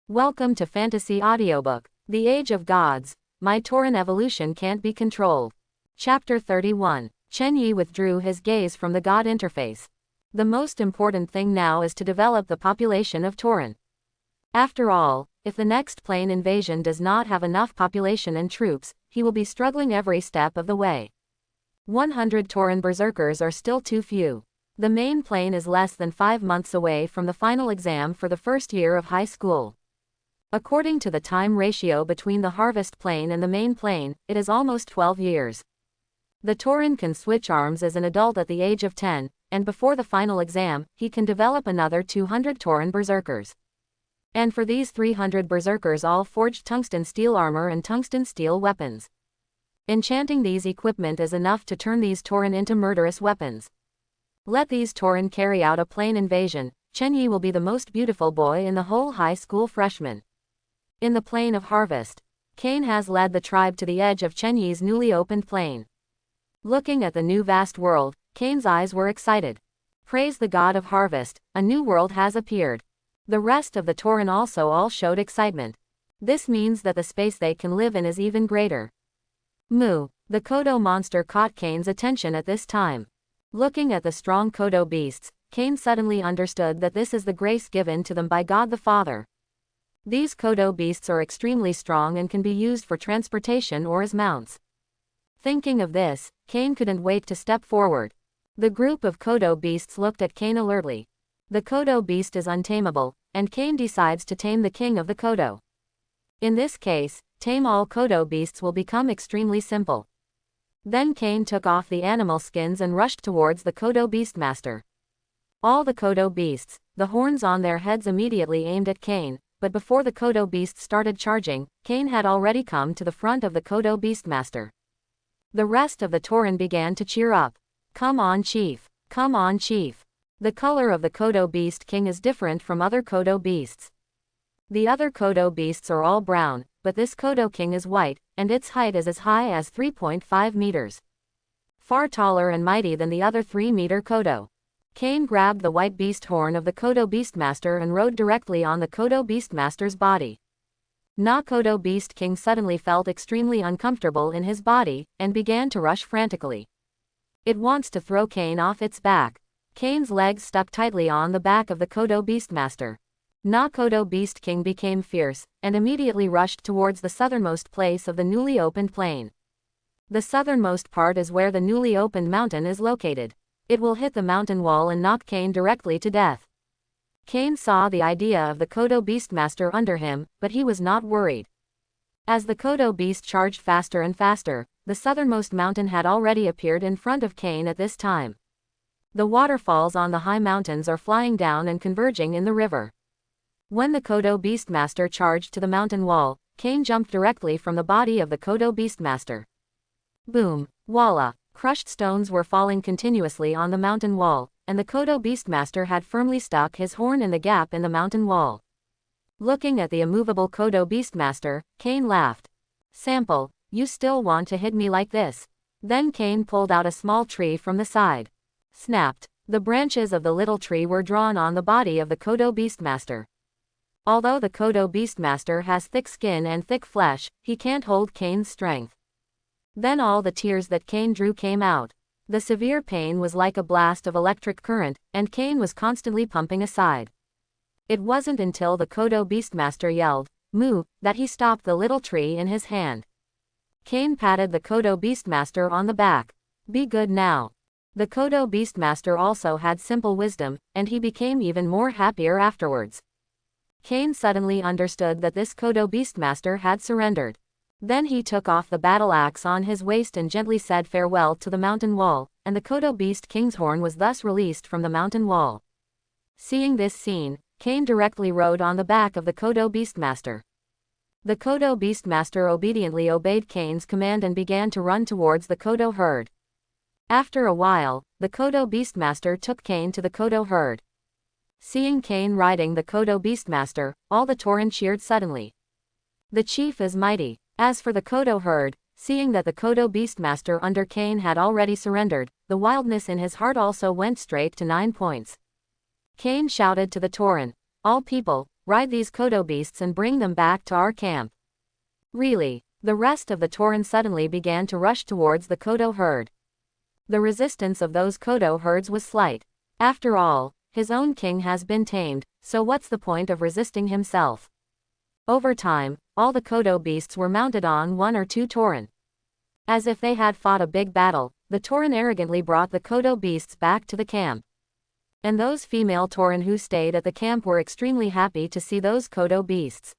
Welcome to Fantasy Audiobook, The Age of Gods. My Toren evolution can't be controlled. Chapter 31. Chen Yi withdrew his gaze from the god interface. The most important thing now is to develop the population of Toren. After all, if the next plane invasion does not have enough population and troops, he will be struggling every step of the way. 100 Toren berserkers are still too few. The main plane is less than 5 months away from the final exam for the first year of high school. According to the time ratio between the harvest plane and the main plane, it is almost 12 years. The Toren can switch arms as an adult at the age of 10, and before the final exam, he can develop another 200 Toren berserkers. And for these 300 berserkers all forged tungsten steel armor and tungsten steel weapons. Enchanting these equipment is enough to turn these Toren into murderous weapons. Let these Toren carry out a plane invasion, Chen Yi will be the most beautiful boy in the whole high school freshman. In the plain of harvest, Cain has led the tribe to the edge of Chen Yi's newly opened plain. Looking at the new vast world, Cain's eyes were excited. Praise the god of harvest, a new world has appeared. The rest of the Toren also all showed excitement. This means that the space they can live in is even greater. Moo. The Cotto monster caught Cain's attention at this time. Looking at the strong Cotto beasts, Cain suddenly understood that this is the grace given to them by God the Father. These Cotto beasts are extremely strong and can be used for transportation or as mounts. Thinking of this, Cain couldn't wait to step forward. The group of Cotto beasts looked at Cain alertly. The Cotto beast is untamable, and Cain decides to tame the king of the Cotto. In this case, tame all Cotto beasts will become extremely simple. Then Cain took off the animal skins and rushed towards the Cotto beastmaster. All the Cotto beasts, the horns on their heads immediately aimed at Cain. But before the Cotto beast started charging, Cain had already come to the front of the Cotto beastmaster. The rest of the Toren began to cheer up. Come on, chief. Come on, chief. The color of the Cotto beast king is different from other Cotto beasts. The other Cotto beasts are all brown, but this Cotto king is white, and its height is as high as 3.5 meters. Far taller and mighty than the other 3-meter Cotto. Cain grabbed the white beast horn of the Cotto beastmaster and rode directly on the Cotto beastmaster's body. Cotto beast king suddenly felt extremely uncomfortable in his body, and began to rush frantically. It wants to throw Cain off its back. Cain's legs stuck tightly on the back of the Cotto beastmaster. Cotto beast king became fierce, and immediately rushed towards the southernmost place of the newly opened plain. The southernmost part is where the newly opened mountain is located. It will hit the mountain wall and knock Cain directly to death. Cain saw the idea of the Cotto beastmaster under him, but he was not worried. As the Cotto beast charged faster and faster, the southernmost mountain had already appeared in front of Cain at this time. The waterfalls on the high mountains are flying down and converging in the river. When the Cotto beastmaster charged to the mountain wall, Cain jumped directly from the body of the Cotto beastmaster. Boom! Voila! Crushed stones were falling continuously on the mountain wall, and the Cotto beastmaster had firmly stuck his horn in the gap in the mountain wall. Looking at the immovable Cotto beastmaster, Cain laughed. Sample, you still want to hit me like this? Then Cain pulled out a small tree from the side. Snapped. The branches of the little tree were drawn on the body of the Cotto beastmaster. Although the Cotto beastmaster has thick skin and thick flesh, he can't hold Cain's strength. Then all the tears that Cain drew came out. The severe pain was like a blast of electric current, and Cain was constantly pumping aside. It wasn't until the Cotto beastmaster yelled, "Moo," that he stopped the little tree in his hand. Cain patted the Cotto beastmaster on the back. Be good now. The Cotto beastmaster also had simple wisdom, and he became even more happier afterwards. Cain suddenly understood that this Cotto beastmaster had surrendered. Then he took off the battle axe on his waist and gently said farewell to the mountain wall, and the Cotto beast king's horn was thus released from the mountain wall. Seeing this scene, Cain directly rode on the back of the Cotto beastmaster. The Cotto beastmaster obediently obeyed Cain's command and began to run towards the Cotto herd. After a while, the Cotto beastmaster took Cain to the Cotto herd. Seeing Cain riding the Cotto beastmaster, all the Toren cheered suddenly. The chief is mighty. As for the Cotto herd, seeing that the Cotto beastmaster under Cain had already surrendered, the wildness in his heart also went straight to 9 points. Cain shouted to the Toren, "All people, ride these Cotto beasts and bring them back to our camp. Really? The rest of the Toren suddenly began to rush towards the Cotto herd. The resistance of those Cotto herds was slight. After all, his own king has been tamed, so what's the point of resisting himself? Over time, all the Cotto beasts were mounted on one or two Toren. As if they had fought a big battle, the Toren arrogantly brought the Cotto beasts back to the camp. And those female Toren who stayed at the camp were extremely happy to see those Cotto beasts.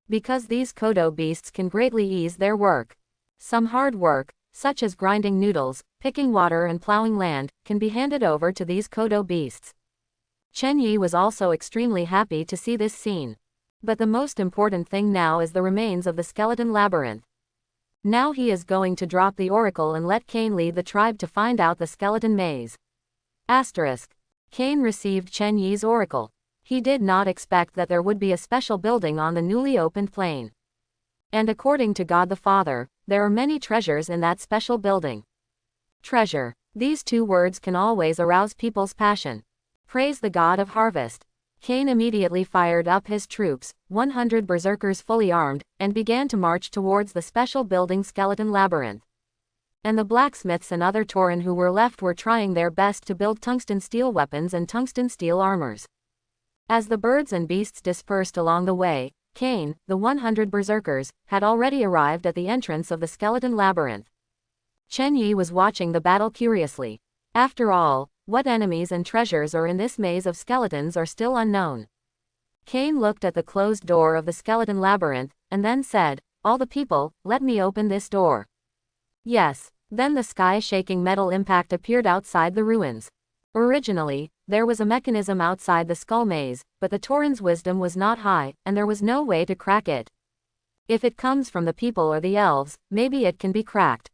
Because these Cotto beasts can greatly ease their work. Some hard work, such as grinding noodles, picking water and plowing land, can be handed over to these Cotto beasts. Chen Yi was also extremely happy to see this scene. But the most important thing now is the remains of the skeleton labyrinth. Now he is going to drop the oracle and let Cain lead the tribe to find out the skeleton maze. Asterisk. Cain received Chen Yi's oracle. He did not expect that there would be a special building on the newly opened plain. And according to God the Father, there are many treasures in that special building. Treasure. These two words can always arouse people's passion. Praise the God of harvest. Cain immediately fired up his troops, 100 berserkers fully armed, and began to march towards the special building skeleton labyrinth. And the blacksmiths and other Toren who were left were trying their best to build tungsten steel weapons and tungsten steel armors. As the birds and beasts dispersed along the way, Cain, the 100 berserkers, had already arrived at the entrance of the skeleton labyrinth. Chen Yi was watching the battle curiously. After all, what enemies and treasures are in this maze of skeletons are still unknown. Cain looked at the closed door of the skeleton labyrinth, and then said, "All the people, let me open this door." Yes. Then the sky-shaking metal impact appeared outside the ruins. Originally, there was a mechanism outside the skull maze, but the Toren's wisdom was not high, and there was no way to crack it. If it comes from the people or the elves, maybe it can be cracked.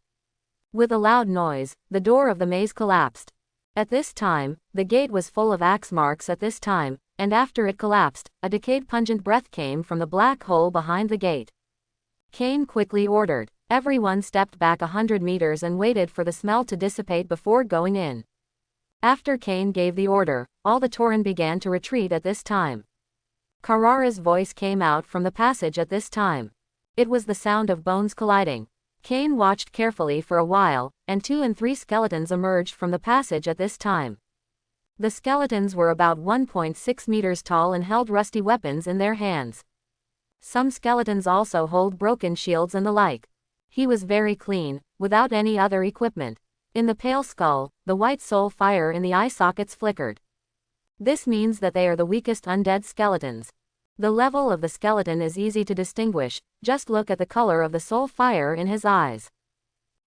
With a loud noise, the door of the maze collapsed. At this time, the gate was full of axe marks at this time, and after it collapsed, a decayed pungent breath came from the black hole behind the gate. Cain quickly ordered. Everyone stepped back 100 meters and waited for the smell to dissipate before going in. After Cain gave the order, all the Toren began to retreat at this time. Carrara's voice came out from the passage at this time. It was the sound of bones colliding. Cain watched carefully for a while, and 2 and 3 skeletons emerged from the passage at this time. The skeletons were about 1.6 meters tall and held rusty weapons in their hands. Some skeletons also hold broken shields and the like. He was very clean, without any other equipment. In the pale skull, the white soul fire in the eye sockets flickered. This means that they are the weakest undead skeletons. The level of the skeleton is easy to distinguish, just look at the color of the soul fire in his eyes.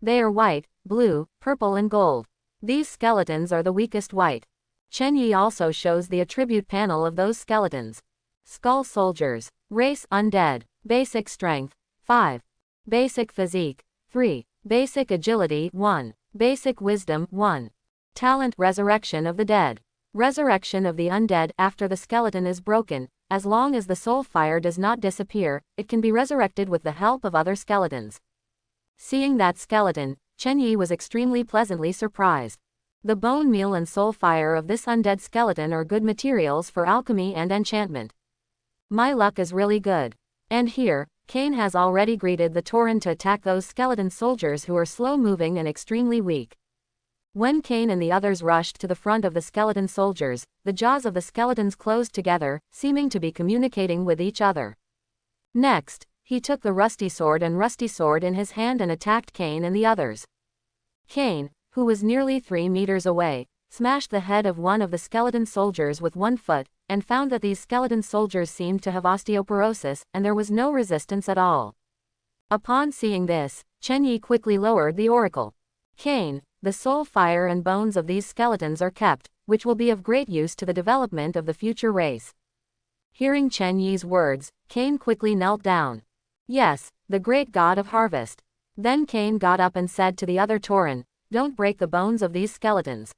They are white, blue, purple and gold. These skeletons are the weakest white. Chen Yi also shows the attribute panel of those skeletons. Skull soldiers. Race undead. Basic strength 5. Basic physique 3. Basic agility 1. Basic wisdom 1. Talent resurrection of the dead. Resurrection of the undead. After the skeleton is broken, as long as the soul fire does not disappear, it can be resurrected with the help of other skeletons. Seeing that skeleton, Chen Yi was extremely pleasantly surprised. The bone meal and soul fire of this undead skeleton are good materials for alchemy and enchantment. My luck is really good. And here, Cain has already greeted the Toren to attack those skeleton soldiers who are slow-moving and extremely weak. When Cain and the others rushed to the front of the skeleton soldiers, the jaws of the skeletons closed together, seeming to be communicating with each other. Next, he took the rusty sword in his hand and attacked Cain and the others. Cain, who was nearly 3 meters away, smashed the head of one of the skeleton soldiers with 1 foot, and found that these skeleton soldiers seemed to have osteoporosis, and there was no resistance at all. Upon seeing this, Chen Yi quickly lowered the oracle. Cain, the soul fire and bones of these skeletons are kept, which will be of great use to the development of the future race. Hearing Chen Yi's words, Cain quickly knelt down. Yes, the great god of harvest. Then Cain got up and said to the other Toren, "Don't break the bones of these skeletons.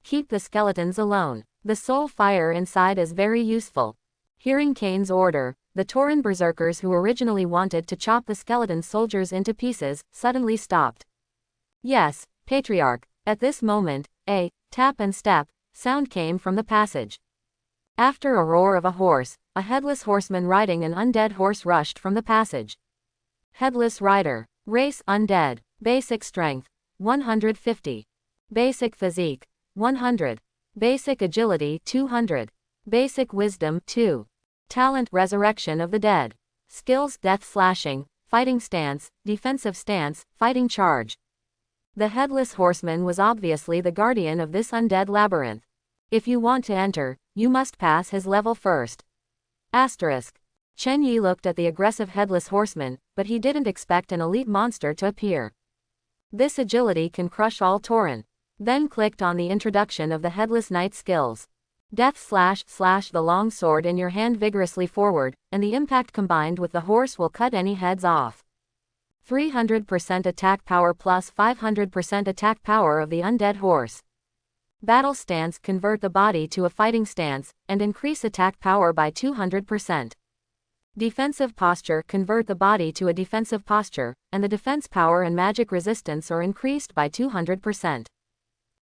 Keep the skeletons alone. The soul fire inside is very useful." Hearing Cain's order, the Toren berserkers who originally wanted to chop the skeleton soldiers into pieces, suddenly stopped. "Yes, Patriarch." At this moment, a tap and step sound came from the passage. After a roar of a horse, a headless horseman riding an undead horse rushed from the passage. Headless rider. Race undead. Basic strength 150. Basic physique 100. Basic agility 200. Basic wisdom 2. Talent resurrection of the dead. Skills death slashing, fighting stance, defensive stance, fighting charge. The headless horseman was obviously the guardian of this undead labyrinth. If you want to enter, you must pass his level first. Asterisk. Chen Yi looked at the aggressive headless horseman, but he didn't expect an elite monster to appear. This agility can crush all Toren. Then clicked on the introduction of the headless knight skills. Death slash the long sword in your hand vigorously forward, and the impact combined with the horse will cut any heads off. 300% attack power plus 500% attack power of the undead horse. Battle stance convert the body to a fighting stance, and increase attack power by 200%. Defensive posture convert the body to a defensive posture, and the defense power and magic resistance are increased by 200%.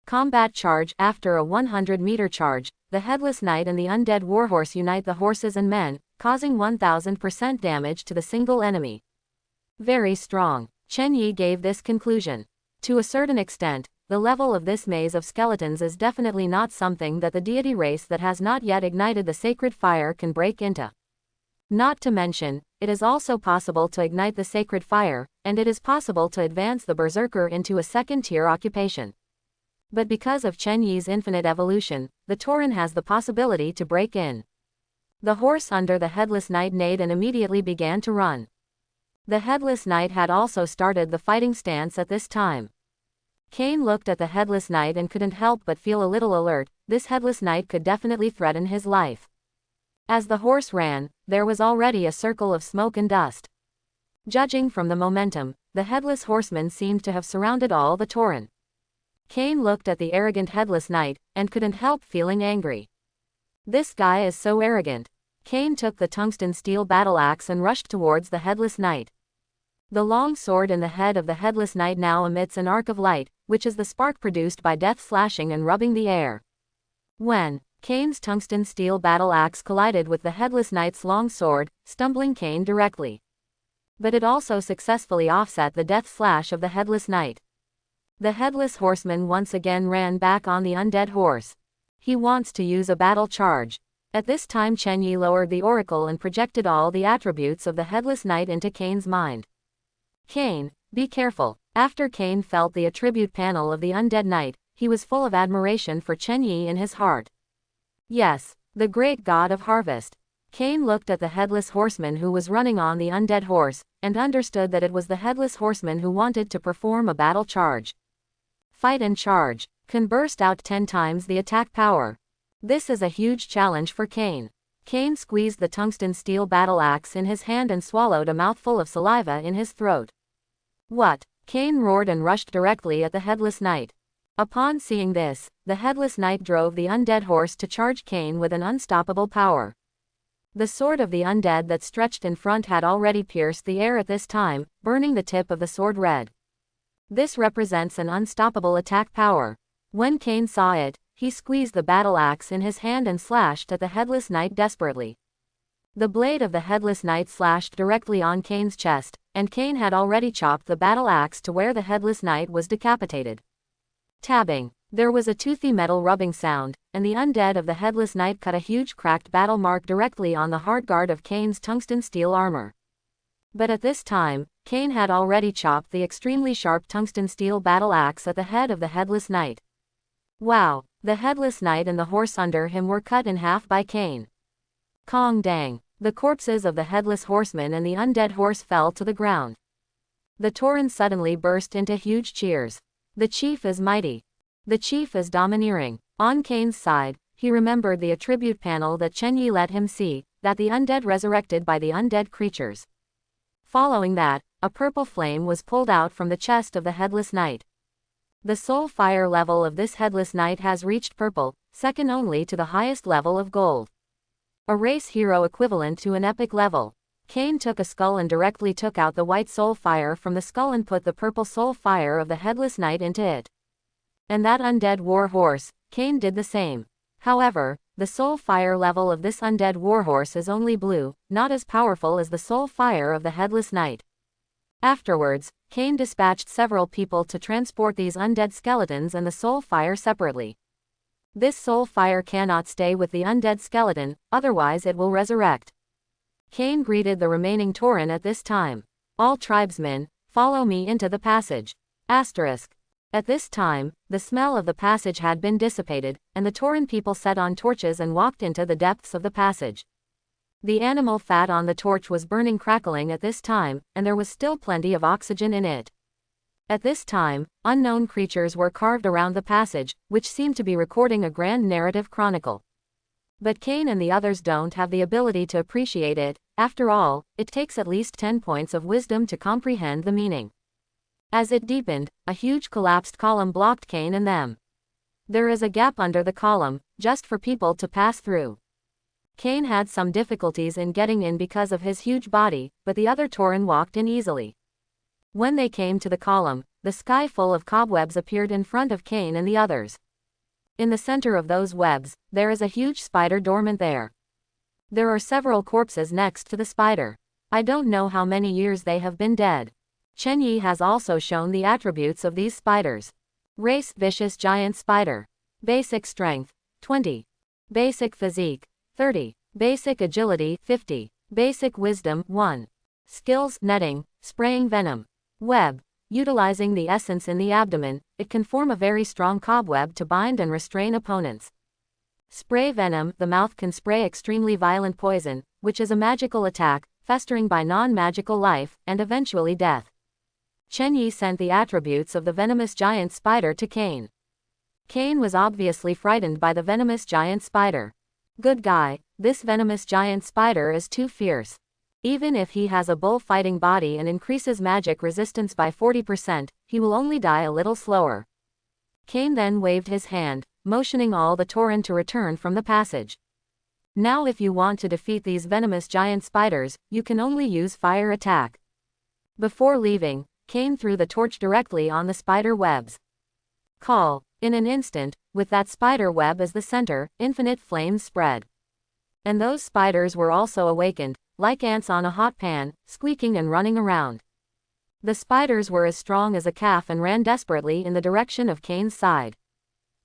Combat charge. After a 100-meter charge, the headless knight and the undead warhorse unite the horses and men, causing 1000% damage to the single enemy. Very strong. Chen Yi gave this conclusion. To a certain extent, the level of this maze of skeletons is definitely not something that the deity race that has not yet ignited the sacred fire can break into. Not to mention, it is also possible to ignite the sacred fire, and it is possible to advance the berserker into a second-tier occupation. But because of Chen Yi's infinite evolution, the Toren has the possibility to break in. The horse under the headless knight neighed and immediately began to run. The headless knight had also started the fighting stance at this time. Cain looked at the headless knight and couldn't help but feel a little alert. This headless knight could definitely threaten his life. As the horse ran, there was already a circle of smoke and dust. Judging from the momentum, the headless horseman seemed to have surrounded all the Toren. Cain looked at the arrogant headless knight, and couldn't help feeling angry. This guy is so arrogant. Cain took the tungsten steel battle axe and rushed towards the headless knight. The long sword in the head of the headless knight now emits an arc of light, which is the spark produced by death slashing and rubbing the air. When Cain's tungsten steel battle axe collided with the headless knight's long sword, stumbling Cain directly. But it also successfully offset the death slash of the headless knight. The headless horseman once again ran back on the undead horse. He wants to use a battle charge. At this time Chen Yi lowered the oracle and projected all the attributes of the headless knight into Cain's mind. Cain, be careful. After Cain felt the attribute panel of the undead knight, he was full of admiration for Chen Yi in his heart. Yes, the great god of harvest. Cain looked at the headless horseman who was running on the undead horse, and understood that it was the headless horseman who wanted to perform a battle charge. Fight and charge can burst out 10 times the attack power. This is a huge challenge for Cain. Cain squeezed the tungsten steel battle axe in his hand and swallowed a mouthful of saliva in his throat. What? Cain roared and rushed directly at the headless knight. Upon seeing this, the headless knight drove the undead horse to charge Cain with an unstoppable power. The sword of the undead that stretched in front had already pierced the air at this time, burning the tip of the sword red. This represents an unstoppable attack power. When Cain saw it, he squeezed the battle axe in his hand and slashed at the headless knight desperately. The blade of the headless knight slashed directly on Cain's chest, and Cain had already chopped the battle axe to where the headless knight was decapitated. Tabbing. There was a toothy metal rubbing sound, and the undead of the headless knight cut a huge cracked battle mark directly on the hard guard of Cain's tungsten steel armor. But at this time, Cain had already chopped the extremely sharp tungsten steel battle axe at the head of the headless knight. Wow! The headless knight and the horse under him were cut in half by Cain. Kong dang! The corpses of the headless horseman and the undead horse fell to the ground. The Toren suddenly burst into huge cheers. The chief is mighty. The chief is domineering. On Cain's side, he remembered the attribute panel that Chen Yi let him see, that the undead resurrected by the undead creatures. Following that, a purple flame was pulled out from the chest of the headless knight. The soul fire level of this headless knight has reached purple, second only to the highest level of gold. A race hero equivalent to an epic level. Cain took a skull and directly took out the white soul fire from the skull and put the purple soul fire of the headless knight into it. And that undead war horse, Cain did the same. However, the soul fire level of this undead warhorse is only blue, not as powerful as the soul fire of the headless knight. Afterwards, Cain dispatched several people to transport these undead skeletons and the soul fire separately. This soul fire cannot stay with the undead skeleton, otherwise it will resurrect. Cain greeted the remaining Toren at this time. All tribesmen, follow me into the passage. Asterisk. At this time, the smell of the passage had been dissipated, and the Toren people set on torches and walked into the depths of the passage. The animal fat on the torch was burning crackling at this time, and there was still plenty of oxygen in it. At this time, unknown creatures were carved around the passage, which seemed to be recording a grand narrative chronicle. But Cain and the others don't have the ability to appreciate it. After all, it takes at least 10 points of wisdom to comprehend the meaning. As it deepened, a huge collapsed column blocked Cain and them. There is a gap under the column, just for people to pass through. Cain had some difficulties in getting in because of his huge body, but the other Toren walked in easily. When they came to the column, the sky full of cobwebs appeared in front of Cain and the others. In the center of those webs, there is a huge spider dormant there. There are several corpses next to the spider. I don't know how many years they have been dead. Chen Yi has also shown the attributes of these spiders. Race: vicious giant spider. Basic strength, 20. Basic physique, 30. Basic agility, 50. Basic wisdom, 1. Skills: netting, spraying venom. Web. Utilizing the essence in the abdomen, it can form a very strong cobweb to bind and restrain opponents. Spray venom: the mouth can spray extremely violent poison, which is a magical attack, festering by non-magical life, and eventually death. Chen Yi sent the attributes of the venomous giant spider to Cain. Cain was obviously frightened by the venomous giant spider. Good guy, this venomous giant spider is too fierce. Even if he has a bullfighting body and increases magic resistance by 40%, he will only die a little slower. Cain then waved his hand, motioning all the Toren to return from the passage. Now if you want to defeat these venomous giant spiders, you can only use fire attack. Before leaving, Cain threw the torch directly on the spider webs. Call. In an instant, with that spider web as the center, infinite flames spread. And those spiders were also awakened, like ants on a hot pan, squeaking and running around. The spiders were as strong as a calf and ran desperately in the direction of Cain's side.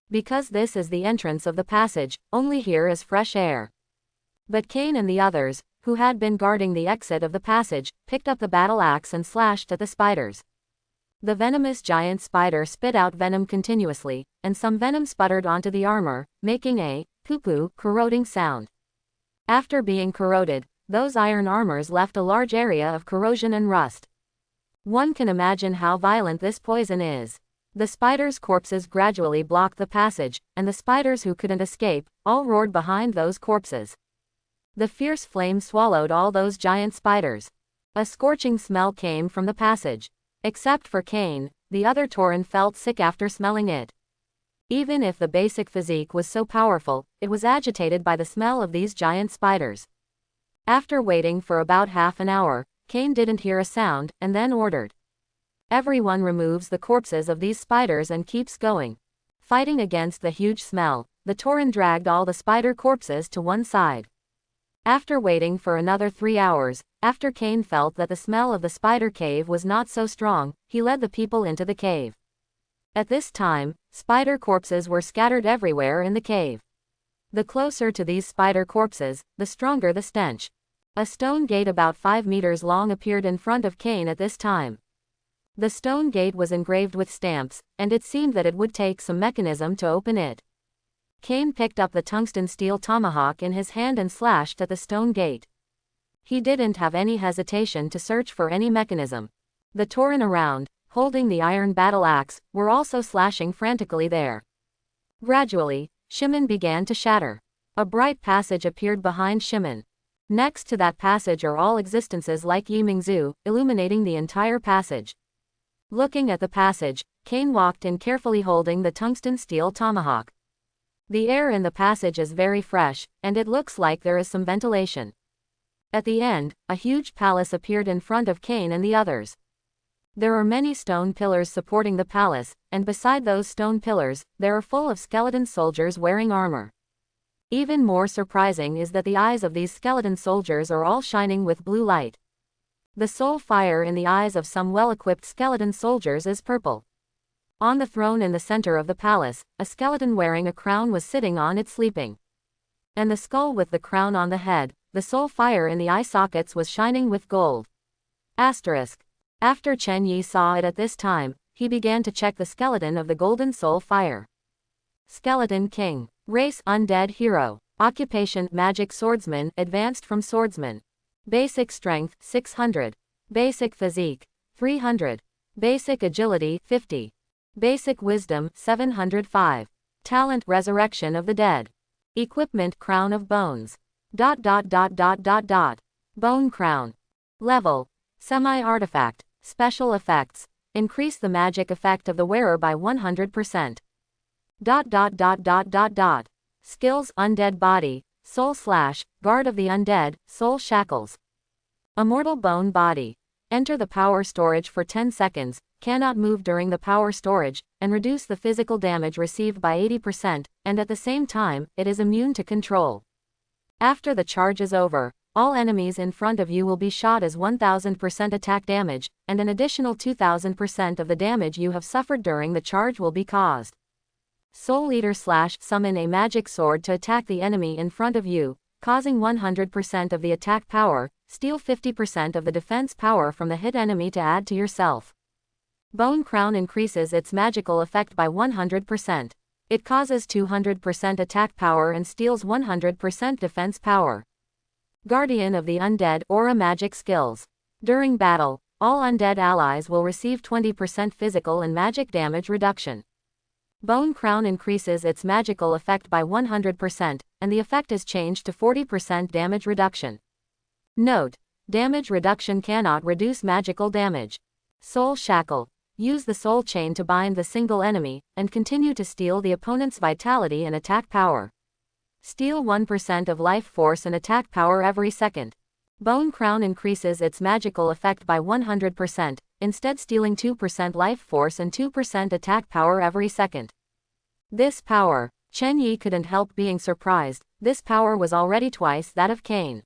Because this is the entrance of the passage, only here is fresh air. But Cain and the others, who had been guarding the exit of the passage, picked up the battle axe and slashed at the spiders. The venomous giant spider spit out venom continuously, and some venom sputtered onto the armor, making a poo-poo corroding sound. After being corroded, those iron armors left a large area of corrosion and rust. One can imagine how violent this poison is. The spiders' corpses gradually blocked the passage, and the spiders who couldn't escape, all roared behind those corpses. The fierce flame swallowed all those giant spiders. A scorching smell came from the passage. Except for Cain, the other Toren felt sick after smelling it. Even if the basic physique was so powerful, it was agitated by the smell of these giant spiders. After waiting for about half an hour, Cain didn't hear a sound, and then ordered. Everyone removes the corpses of these spiders and keeps going. Fighting against the huge smell, the Toren dragged all the spider corpses to one side. After waiting for another 3 hours, after Cain felt that the smell of the spider cave was not so strong, he led the people into the cave. At this time, spider corpses were scattered everywhere in the cave. The closer to these spider corpses, the stronger the stench. A stone gate about 5 meters long appeared in front of Cain at this time. The stone gate was engraved with stamps, and it seemed that it would take some mechanism to open it. Cain picked up the tungsten steel tomahawk in his hand and slashed at the stone gate. He didn't have any hesitation to search for any mechanism. The Toren around, holding the iron battle axe, were also slashing frantically there. Gradually, shaman began to shatter. A bright passage appeared behind shaman. Next to that passage are all existences like Yimingzu, illuminating the entire passage. Looking at the passage, Cain walked in carefully holding the tungsten steel tomahawk. The air in the passage is very fresh, and it looks like there is some ventilation. At the end, a huge palace appeared in front of Cain and the others. There are many stone pillars supporting the palace, and beside those stone pillars, there are full of skeleton soldiers wearing armor. Even more surprising is that the eyes of these skeleton soldiers are all shining with blue light. The soul fire in the eyes of some well-equipped skeleton soldiers is purple. On the throne in the center of the palace, a skeleton wearing a crown was sitting on it sleeping. And the skull with the crown on the head, the soul fire in the eye sockets was shining with gold. Asterisk. After Chen Yi saw it at this time, he began to check the skeleton of the golden soul fire. Skeleton King. Race Undead Hero. Occupation Magic Swordsman, advanced from Swordsman. Basic Strength 600. Basic Physique 300. Basic Agility 50. Basic Wisdom 705. Talent Resurrection of the Dead. Equipment Crown of Bones. Bone Crown. Level Semi-Artifact. Special Effects. Increase the magic effect of the wearer by 100%. Skills Undead Body. Soul Slash, Guard of the Undead, Soul Shackles. Immortal Bone Body. Enter the power storage for 10 seconds, cannot move during the power storage, and reduce the physical damage received by 80%, and at the same time, it is immune to control. After the charge is over, all enemies in front of you will be shot as 1000% attack damage, and an additional 2000% of the damage you have suffered during the charge will be caused. Soul Eater / summon a magic sword to attack the enemy in front of you, causing 100% of the attack power, steal 50% of the defense power from the hit enemy to add to yourself. Bone Crown increases its magical effect by 100%. It causes 200% attack power and steals 100% defense power. Guardian of the Undead Aura Magic Skills. During battle, all undead allies will receive 20% physical and magic damage reduction. Bone Crown increases its magical effect by 100%, and the effect is changed to 40% damage reduction. Note: damage reduction cannot reduce magical damage. Soul Shackle. Use the soul chain to bind the single enemy, and continue to steal the opponent's vitality and attack power. Steal 1% of life force and attack power every second. Bone Crown increases its magical effect by 100%, instead stealing 2% life force and 2% attack power every second. This power, Chen Yi couldn't help being surprised, this power was already twice that of Cain.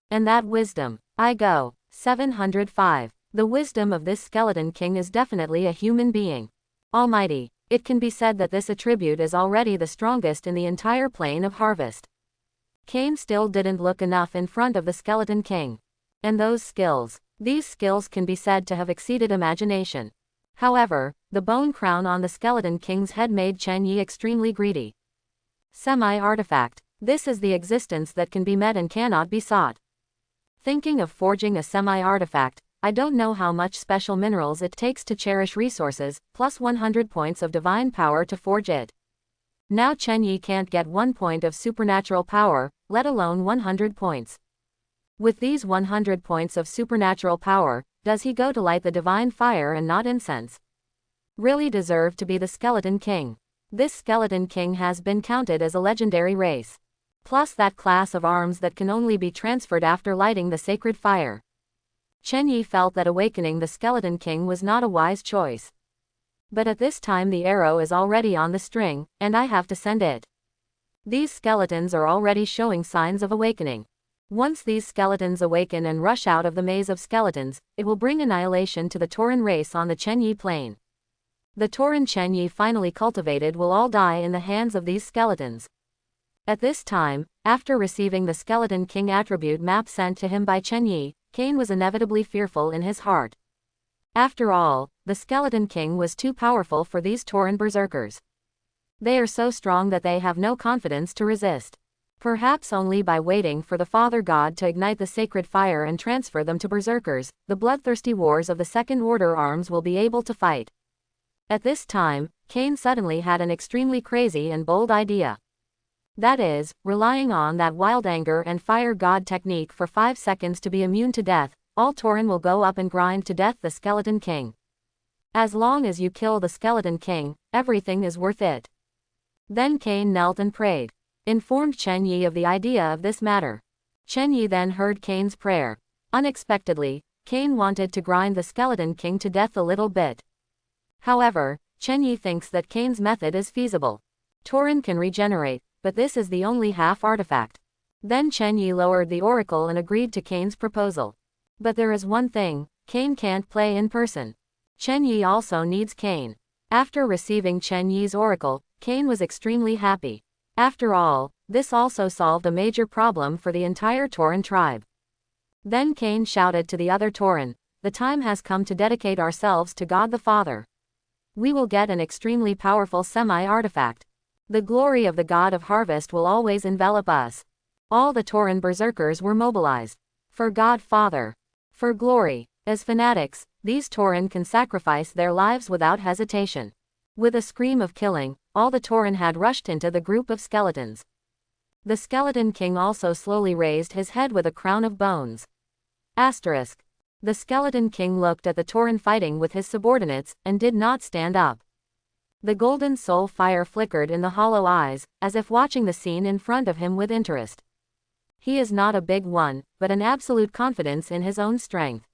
And that wisdom, I go, 705. The wisdom of this skeleton king is definitely a human being. Almighty. It can be said that this attribute is already the strongest in the entire plane of harvest. Cain still didn't look enough in front of the skeleton king. And those skills. These skills can be said to have exceeded imagination. However, the bone crown on the skeleton king's head made Chen Yi extremely greedy. Semi-artifact. This is the existence that can be met and cannot be sought. Thinking of forging a semi-artifact, I don't know how much special minerals it takes to cherish resources, plus 100 points of divine power to forge it. Now Chen Yi can't get 1 point of supernatural power, let alone 100 points. With these 100 points of supernatural power, does he go to light the divine fire and not incense? Really deserve to be the skeleton king. This skeleton king has been counted as a legendary race. Plus that class of arms that can only be transferred after lighting the sacred fire. Chen Yi felt that awakening the skeleton king was not a wise choice. But at this time the arrow is already on the string, and I have to send it. These skeletons are already showing signs of awakening. Once these skeletons awaken and rush out of the maze of skeletons, it will bring annihilation to the Toren race on the Chen Yi plane. The Toren Chen Yi finally cultivated will all die in the hands of these skeletons. At this time, after receiving the skeleton king attribute map sent to him by Chen Yi, Cain was inevitably fearful in his heart. After all, the skeleton king was too powerful for these Toren berserkers. They are so strong that they have no confidence to resist. Perhaps only by waiting for the Father God to ignite the sacred fire and transfer them to berserkers, the bloodthirsty wars of the Second Order arms will be able to fight. At this time, Cain suddenly had an extremely crazy and bold idea. That is, relying on that wild anger and fire god technique for 5 seconds to be immune to death, all Toren will go up and grind to death the skeleton king. As long as you kill the skeleton king, everything is worth it. Then Cain knelt and prayed. Informed Chen Yi of the idea of this matter. Chen Yi then heard Cain's prayer. Unexpectedly, Cain wanted to grind the skeleton king to death a little bit. However, Chen Yi thinks that Cain's method is feasible. Toren can regenerate, but this is the only half artifact. Then Chen Yi lowered the oracle and agreed to Cain's proposal. But there is one thing, Cain can't play in person. Chen Yi also needs Cain. After receiving Chen Yi's oracle, Cain was extremely happy. After all, this also solved a major problem for the entire Toren tribe. Then Cain shouted to the other Toren, "The time has come to dedicate ourselves to God the Father. We will get an extremely powerful semi-artifact. The glory of the God of Harvest will always envelop us." All the Toren berserkers were mobilized. For God Father. For glory. As fanatics, these Toren can sacrifice their lives without hesitation. With a scream of killing, all the Toren had rushed into the group of skeletons. The skeleton king also slowly raised his head with a crown of bones. Asterisk. The skeleton king looked at the Toren fighting with his subordinates, and did not stand up. The golden soul fire flickered in the hollow eyes, as if watching the scene in front of him with interest. He is not a big one, but an absolute confidence in his own strength.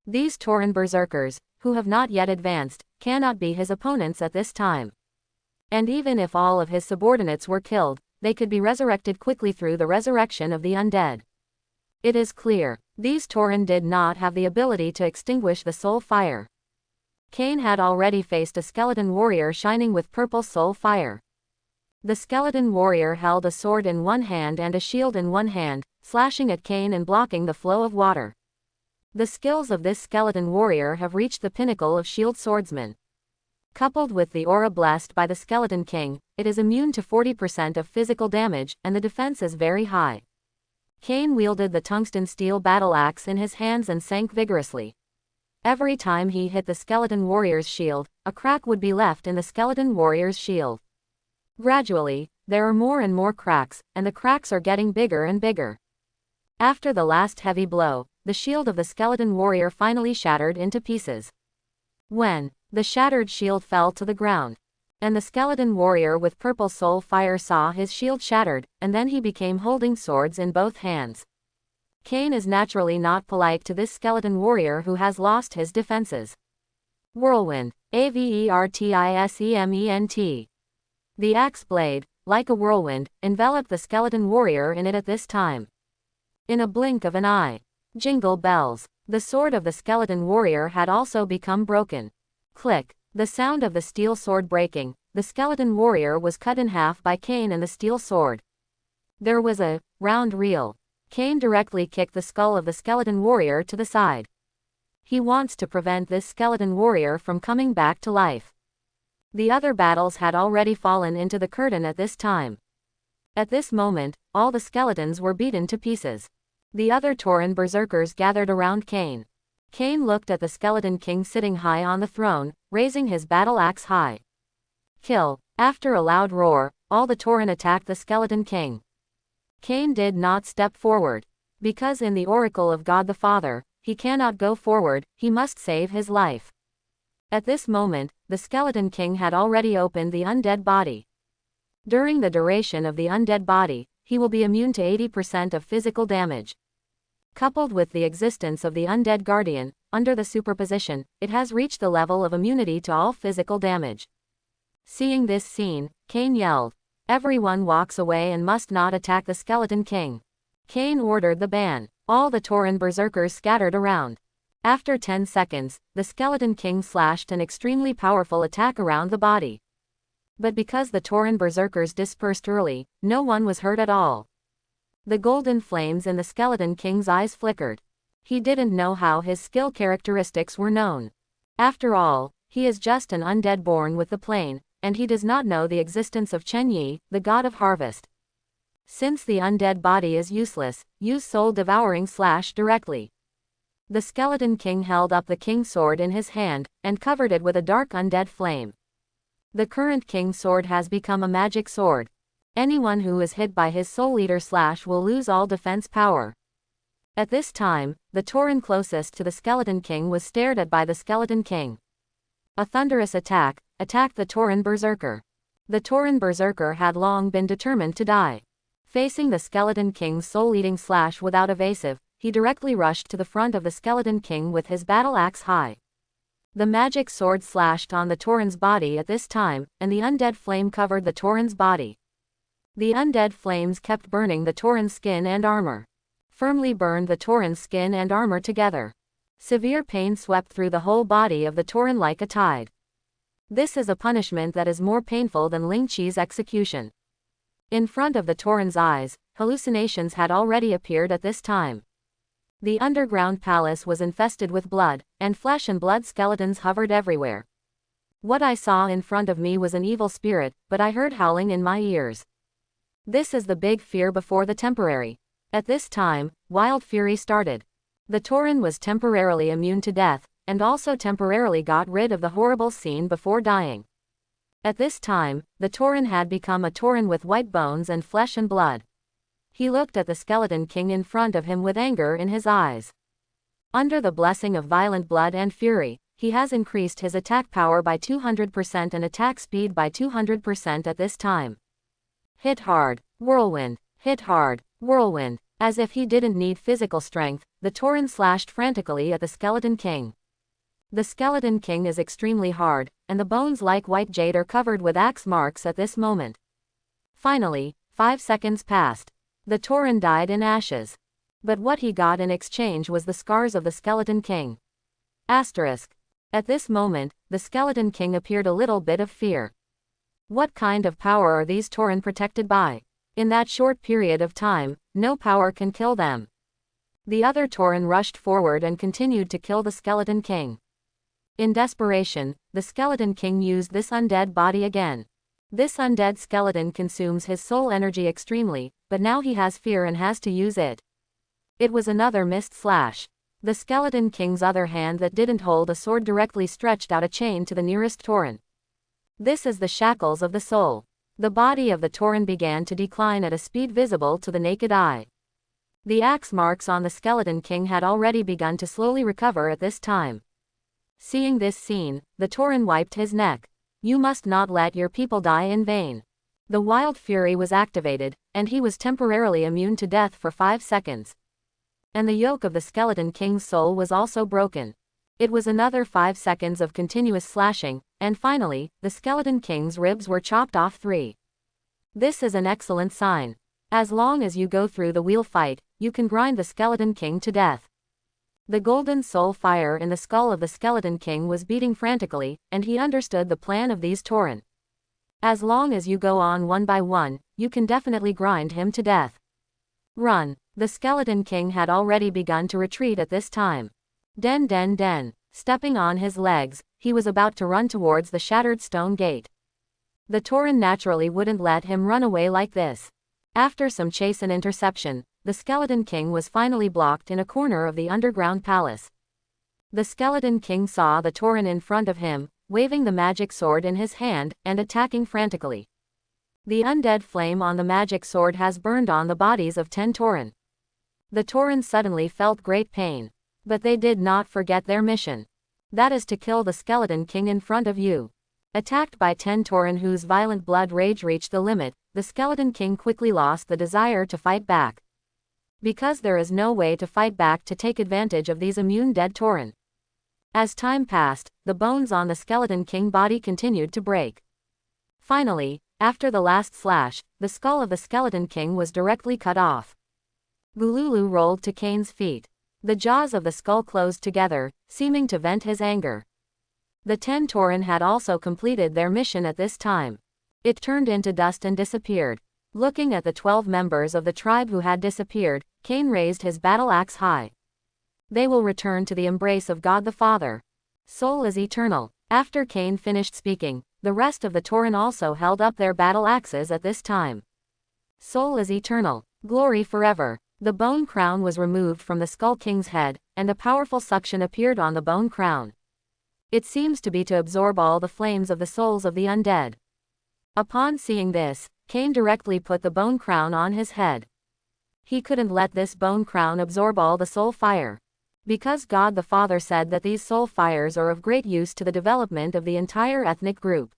These Toren berserkers, who have not yet advanced, cannot be his opponents at this time. And even if all of his subordinates were killed, they could be resurrected quickly through the resurrection of the undead. It is clear, these Toren did not have the ability to extinguish the soul fire. Cain had already faced a skeleton warrior shining with purple soul fire. The skeleton warrior held a sword in one hand and a shield in one hand, slashing at Cain and blocking the flow of water. The skills of this skeleton warrior have reached the pinnacle of shield swordsman. Coupled with the aura blessed by the skeleton king, it is immune to 40% of physical damage, and the defense is very high. Cain wielded the tungsten steel battle axe in his hands and sank vigorously. Every time he hit the skeleton warrior's shield, a crack would be left in the skeleton warrior's shield. Gradually, there are more and more cracks, and the cracks are getting bigger and bigger. After the last heavy blow, the shield of the skeleton warrior finally shattered into pieces. When the shattered shield fell to the ground, and the skeleton warrior with purple soul fire saw his shield shattered, and then he became holding swords in both hands. Cain is naturally not polite to this skeleton warrior who has lost his defenses. Whirlwind. Avertisement. The axe blade, like a whirlwind, enveloped the skeleton warrior in it at this time. In a blink of an eye. Jingle bells. The sword of the skeleton warrior had also become broken. Click. The sound of the steel sword breaking, the skeleton warrior was cut in half by Cain and the steel sword. There was a round reel. Cain directly kicked the skull of the skeleton warrior to the side. He wants to prevent this skeleton warrior from coming back to life. The other battles had already fallen into the curtain at this time. At this moment, all the skeletons were beaten to pieces. The other Toren berserkers gathered around Cain. Cain looked at the skeleton king sitting high on the throne, raising his battle axe high. Kill. After a loud roar, all the Toren attacked the skeleton king. Cain did not step forward. Because in the oracle of God the Father, he cannot go forward, he must save his life. At this moment, the skeleton king had already opened the undead body. During the duration of the undead body, he will be immune to 80% of physical damage. Coupled with the existence of the undead guardian, under the superposition, it has reached the level of immunity to all physical damage. Seeing this scene, Cain yelled, "Everyone walks away and must not attack the skeleton king." Cain ordered the ban. All the Toren berserkers scattered around. After 10 seconds, the skeleton king slashed an extremely powerful attack around the body. But because the Toren berserkers dispersed early, no one was hurt at all. The golden flames in the skeleton king's eyes flickered. He didn't know how his skill characteristics were known. After all, he is just an undead born with the plane, and he does not know the existence of Chen Yi, the god of harvest. Since the undead body is useless, use soul devouring slash directly. The skeleton king held up the king's sword in his hand, and covered it with a dark undead flame. The current king's sword has become a magic sword. Anyone who is hit by his soul eater slash will lose all defense power. At this time, the Toren closest to the skeleton king was stared at by the skeleton king. A thunderous attack attacked the Toren berserker. The Toren berserker had long been determined to die. Facing the skeleton king's soul-eating slash without evasive, he directly rushed to the front of the skeleton king with his battle axe high. The magic sword slashed on the Toren's body at this time, and the undead flame covered the Toren's body. The undead flames kept burning the Toren's skin and armor. Firmly burned the Toren's skin and armor together. Severe pain swept through the whole body of the Toren like a tide. This is a punishment that is more painful than Ling Qi's execution. In front of the Toren's eyes, hallucinations had already appeared at this time. The underground palace was infested with blood, and flesh and blood skeletons hovered everywhere. What I saw in front of me was an evil spirit, but I heard howling in my ears. This is the big fear before the temporary. At this time, wild fury started. The Toren was temporarily immune to death, and also temporarily got rid of the horrible scene before dying. At this time, the Toren had become a Toren with white bones and flesh and blood. He looked at the skeleton king in front of him with anger in his eyes. Under the blessing of violent blood and fury, he has increased his attack power by 200% and attack speed by 200% at this time. Hit hard, whirlwind, hit hard, whirlwind. As if he didn't need physical strength, the Toren slashed frantically at the skeleton king. The skeleton king is extremely hard, and the bones like white jade are covered with axe marks at this moment. Finally, 5 seconds passed. The Toren died in ashes. But what he got in exchange was the scars of the skeleton king. Asterisk. At this moment, the skeleton king appeared a little bit of fear. What kind of power are these Toren protected by? In that short period of time, no power can kill them. The other Toren rushed forward and continued to kill the skeleton king. In desperation, the skeleton king used this undead body again. This undead skeleton consumes his soul energy extremely, but now he has fear and has to use it. It was another missed slash. The skeleton king's other hand that didn't hold a sword directly stretched out a chain to the nearest Toren. This is the shackles of the soul. The body of the Toren began to decline at a speed visible to the naked eye. The axe marks on the skeleton king had already begun to slowly recover at this time. Seeing this scene, the Toren wiped his neck. You must not let your people die in vain. The wild fury was activated, and he was temporarily immune to death for 5 seconds. And the yoke of the skeleton king's soul was also broken. It was another 5 seconds of continuous slashing, and finally, the skeleton king's ribs were chopped off 3. This is an excellent sign. As long as you go through the wheel fight, you can grind the skeleton king to death. The golden soul fire in the skull of the skeleton king was beating frantically, and he understood the plan of these Toren. As long as you go on one by one, you can definitely grind him to death. Run. The skeleton king had already begun to retreat at this time. Den den den. Stepping on his legs, he was about to run towards the shattered stone gate. The Toren naturally wouldn't let him run away like this. After some chase and interception, the skeleton king was finally blocked in a corner of the underground palace. The skeleton king saw the Toren in front of him, waving the magic sword in his hand, and attacking frantically. The undead flame on the magic sword has burned on the bodies of 10 Toren. The Toren suddenly felt great pain. But they did not forget their mission. That is to kill the skeleton king in front of you. Attacked by 10 Toren whose violent blood rage reached the limit, the skeleton king quickly lost the desire to fight back. Because there is no way to fight back to take advantage of these immune dead Toren. As time passed, the bones on the skeleton king body continued to break. Finally, after the last slash, the skull of the skeleton king was directly cut off. Gululu rolled to Cain's feet. The jaws of the skull closed together, seeming to vent his anger. The 10 Toren had also completed their mission at this time. It turned into dust and disappeared. Looking at the 12 members of the tribe who had disappeared, Cain raised his battle axe high. They will return to the embrace of God the Father. Soul is eternal. After Cain finished speaking, the rest of the Toren also held up their battle axes at this time. Soul is eternal. Glory forever. The bone crown was removed from the Skull King's head, and a powerful suction appeared on the bone crown. It seems to be to absorb all the flames of the souls of the undead. Upon seeing this, Cain directly put the bone crown on his head. He couldn't let this bone crown absorb all the soul fire. Because God the Father said that these soul fires are of great use to the development of the entire ethnic group.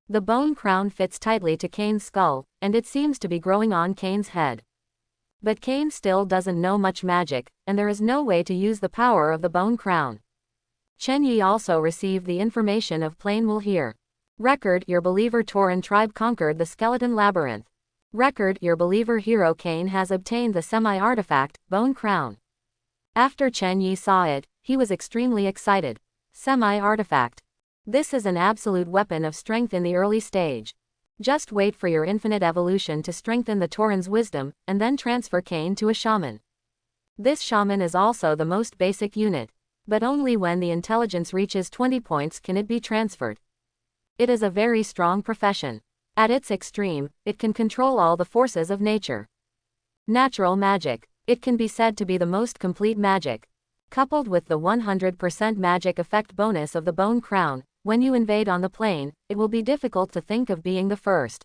The bone crown fits tightly to Cain's skull, and it seems to be growing on Cain's head. But Cain still doesn't know much magic, and there is no way to use the power of the bone crown. Chen Yi also received the information of plain will hear. Record: your believer Toren tribe conquered the skeleton labyrinth. Record: your believer hero Cain has obtained the semi-artifact, Bone Crown. After Chen Yi saw it, he was extremely excited. Semi-artifact. This is an absolute weapon of strength in the early stage. Just wait for your infinite evolution to strengthen the Toren's wisdom, and then transfer Cain to a shaman. This shaman is also the most basic unit, but only when the intelligence reaches 20 points can it be transferred. It is a very strong profession. At its extreme, it can control all the forces of nature. Natural magic. It can be said to be the most complete magic. Coupled with the 100% magic effect bonus of the Bone Crown, when you invade on the plane, it will be difficult to think of being the first.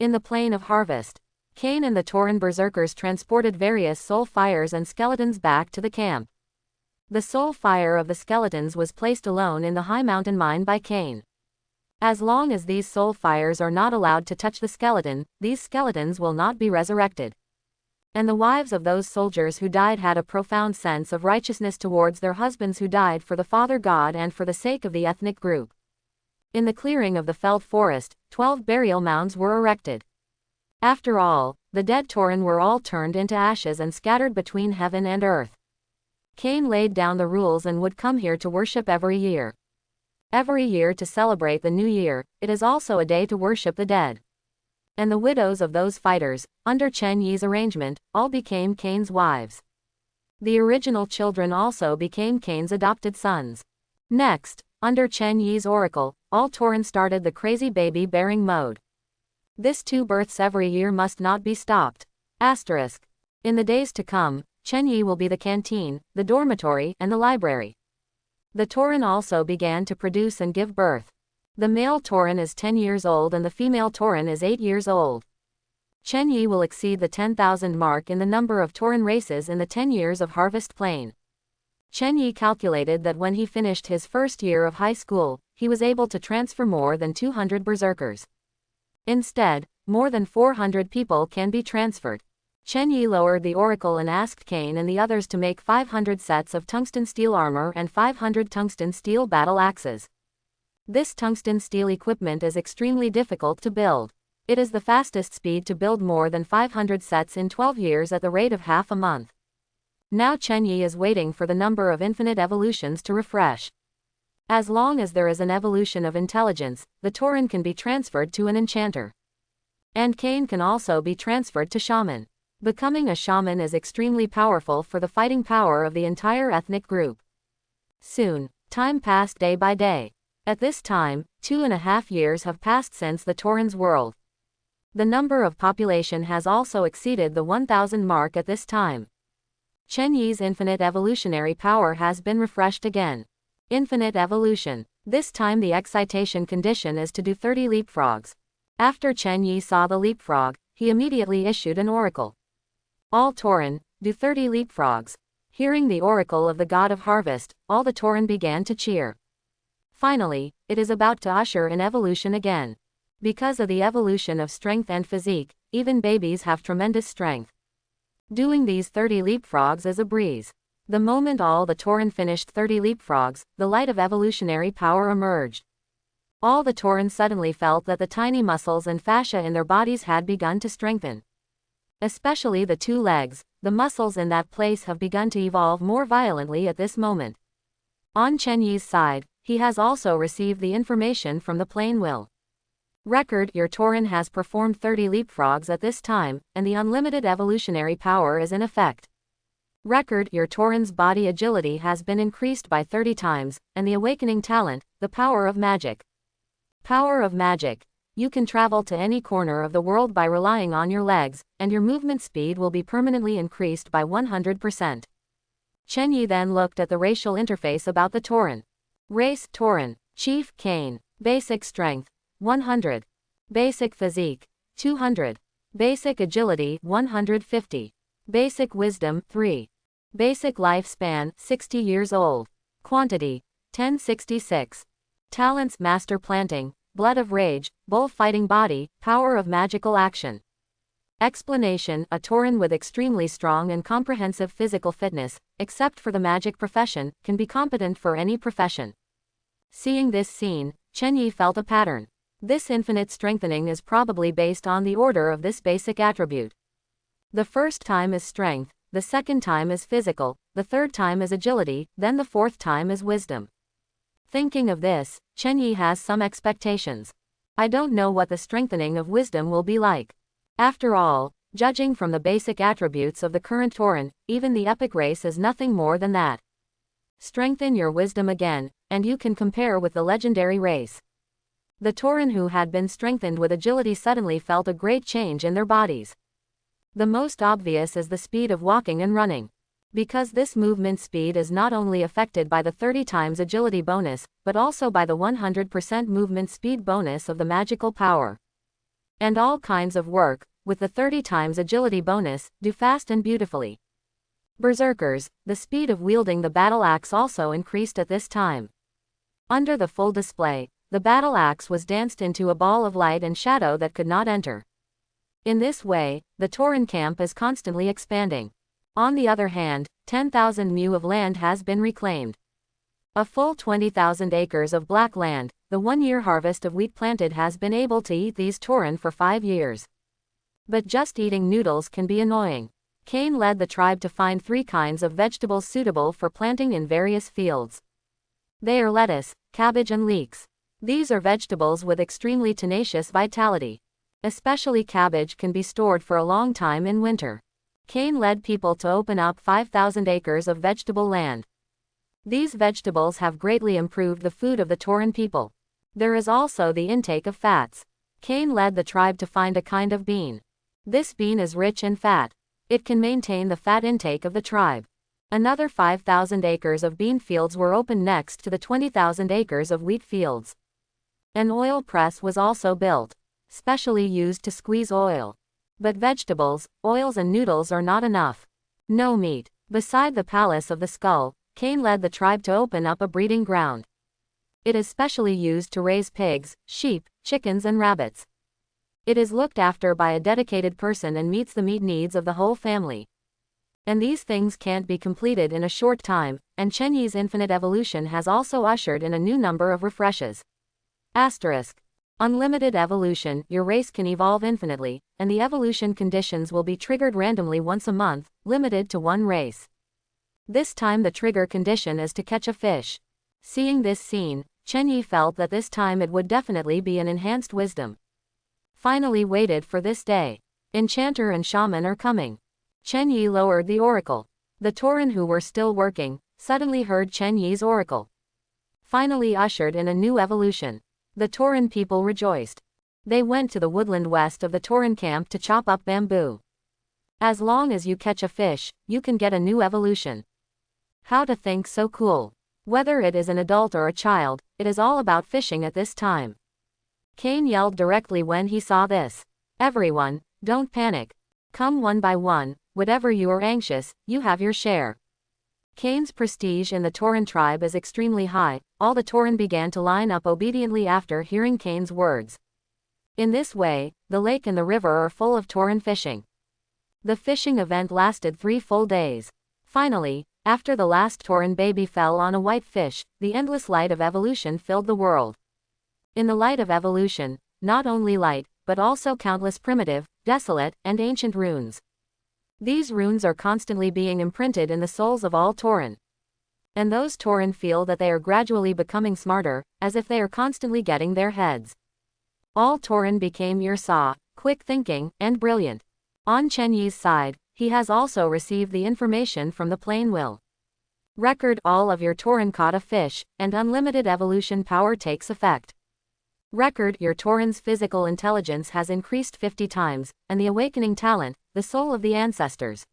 In the Plain of Harvest, Cain and the Toren berserkers transported various soul fires and skeletons back to the camp. The soul fire of the skeletons was placed alone in the high mountain mine by Cain. As long as these soul fires are not allowed to touch the skeleton, these skeletons will not be resurrected. And the wives of those soldiers who died had a profound sense of righteousness towards their husbands who died for the Father God and for the sake of the ethnic group. In the clearing of the felled forest, 12 burial mounds were erected. After all, the dead Toren were all turned into ashes and scattered between heaven and earth. Cain laid down the rules and would come here to worship every year. Every year to celebrate the new year, it is also a day to worship the dead. And the widows of those fighters, under Chen Yi's arrangement, all became Cain's wives. The original children also became Cain's adopted sons. Next, under Chen Yi's oracle, all Toren started the crazy baby-bearing mode. This 2 births every year must not be stopped. Asterisk. In the days to come, Chen Yi will be the canteen, the dormitory, and the library. The Toren also began to produce and give birth. The male Toren is 10 years old and the female Toren is 8 years old. Chen Yi will exceed the 10,000 mark in the number of Toren races in the 10 years of Harvest Plain. Chen Yi calculated that when he finished his first year of high school, he was able to transfer more than 200 berserkers. Instead, more than 400 people can be transferred. Chen Yi lowered the oracle and asked Cain and the others to make 500 sets of tungsten steel armor and 500 tungsten steel battle axes. This tungsten steel equipment is extremely difficult to build. It is the fastest speed to build more than 500 sets in 12 years at the rate of half a month. Now Chen Yi is waiting for the number of infinite evolutions to refresh. As long as there is an evolution of intelligence, the Toren can be transferred to an enchanter. And Cain can also be transferred to shaman. Becoming a shaman is extremely powerful for the fighting power of the entire ethnic group. Soon, time passed day by day. At this time, 2.5 years have passed since the Toren's world. The number of population has also exceeded the 1,000 mark at this time. Chen Yi's infinite evolutionary power has been refreshed again. Infinite evolution. This time the excitation condition is to do 30 leapfrogs. After Chen Yi saw the leapfrog, he immediately issued an oracle. All Toren, do 30 leapfrogs. Hearing the oracle of the god of harvest, all the Toren began to cheer. Finally, it is about to usher in evolution again. Because of the evolution of strength and physique, even babies have tremendous strength. Doing these 30 leapfrogs is a breeze. The moment all the Toren finished 30 leapfrogs, the light of evolutionary power emerged. All the Toren suddenly felt that the tiny muscles and fascia in their bodies had begun to strengthen. Especially the 2 legs, the muscles in that place have begun to evolve more violently at this moment. On Chen Yi's side, he has also received the information from the plain will. Record: your Toren has performed 30 leapfrogs at this time, and the unlimited evolutionary power is in effect. Record: your Toren's body agility has been increased by 30 times, and the awakening talent, the power of magic. Power of magic. You can travel to any corner of the world by relying on your legs, and your movement speed will be permanently increased by 100%. Chen Yi then looked at the racial interface about the Toren. Race: Toren. Chief: Cain. Basic strength: 100. Basic physique: 200. Basic agility: 150. Basic wisdom: 3. Basic lifespan: 60 years old. Quantity: 1066. Talents: master planting, blood of rage, bull-fighting body, power of magical action. Explanation: a Toren with extremely strong and comprehensive physical fitness, except for the magic profession, can be competent for any profession. Seeing this scene, Chen Yi felt a pattern. This infinite strengthening is probably based on the order of this basic attribute. The first time is strength, the second time is physical, the third time is agility, then the fourth time is wisdom. Thinking of this, Chen Yi has some expectations. I don't know what the strengthening of wisdom will be like. After all, judging from the basic attributes of the current Toren, even the epic race is nothing more than that. Strengthen your wisdom again, and you can compare with the legendary race. The Toren who had been strengthened with agility suddenly felt a great change in their bodies. The most obvious is the speed of walking and running. Because this movement speed is not only affected by the 30 times agility bonus, but also by the 100% movement speed bonus of the magical power. And all kinds of work, with the 30 times agility bonus, do fast and beautifully. Berserkers, the speed of wielding the battle axe also increased at this time. Under the full display, the battle axe was danced into a ball of light and shadow that could not enter. In this way, the Toren camp is constantly expanding. On the other hand, 10,000 mu of land has been reclaimed. A full 20,000 acres of black land, the 1-year harvest of wheat planted has been able to eat these Toren for 5 years. But just eating noodles can be annoying. Cain led the tribe to find 3 kinds of vegetables suitable for planting in various fields. They are lettuce, cabbage and leeks. These are vegetables with extremely tenacious vitality. Especially cabbage can be stored for a long time in winter. Cain led people to open up 5,000 acres of vegetable land. These vegetables have greatly improved the food of the Toren people. There is also the intake of fats. Cain led the tribe to find a kind of bean. This bean is rich and fat. It can maintain the fat intake of the tribe. Another 5,000 acres of bean fields were opened next to the 20,000 acres of wheat fields. An oil press was also built, specially used to squeeze oil. But vegetables, oils and noodles are not enough. No meat. Beside the palace of the skull, Cain led the tribe to open up a breeding ground. It is specially used to raise pigs, sheep, chickens and rabbits. It is looked after by a dedicated person and meets the meat needs of the whole family. And these things can't be completed in a short time, and Chen Yi's infinite evolution has also ushered in a new number of refreshes. Asterisk. Unlimited evolution, your race can evolve infinitely, and the evolution conditions will be triggered randomly once a month, limited to 1 race. This time the trigger condition is to catch a fish. Seeing this scene, Chen Yi felt that this time it would definitely be an enhanced wisdom. Finally waited for this day. Enchanter and shaman are coming. Chen Yi lowered the oracle. The Toren who were still working, suddenly heard Chen Yi's oracle. Finally ushered in a new evolution. The Toren people rejoiced. They went to the woodland west of the Toren camp to chop up bamboo. As long as you catch a fish, you can get a new evolution. How to think so cool. Whether it is an adult or a child, it is all about fishing at this time. Cain yelled directly when he saw this. Everyone, don't panic. Come one by one, whatever you are anxious, you have your share. Cain's prestige in the Toren tribe is extremely high. All the Toren began to line up obediently after hearing Cain's words. In this way, the lake and the river are full of Toren fishing. The fishing event lasted 3 full days. Finally, after the last Toren baby fell on a white fish, the endless light of evolution filled the world. In the light of evolution, not only light, but also countless primitive, desolate, and ancient runes. These runes are constantly being imprinted in the souls of all Toren. And those Toren feel that they are gradually becoming smarter, as if they are constantly getting their heads. All Toren became ear-saw, quick thinking, and brilliant. On Chen Yi's side, he has also received the information from the plain will. Record all of your Toren caught a fish, and unlimited evolution power takes effect. Record your Toren's physical intelligence has increased 50 times, and the awakening talent, the soul of the ancestors.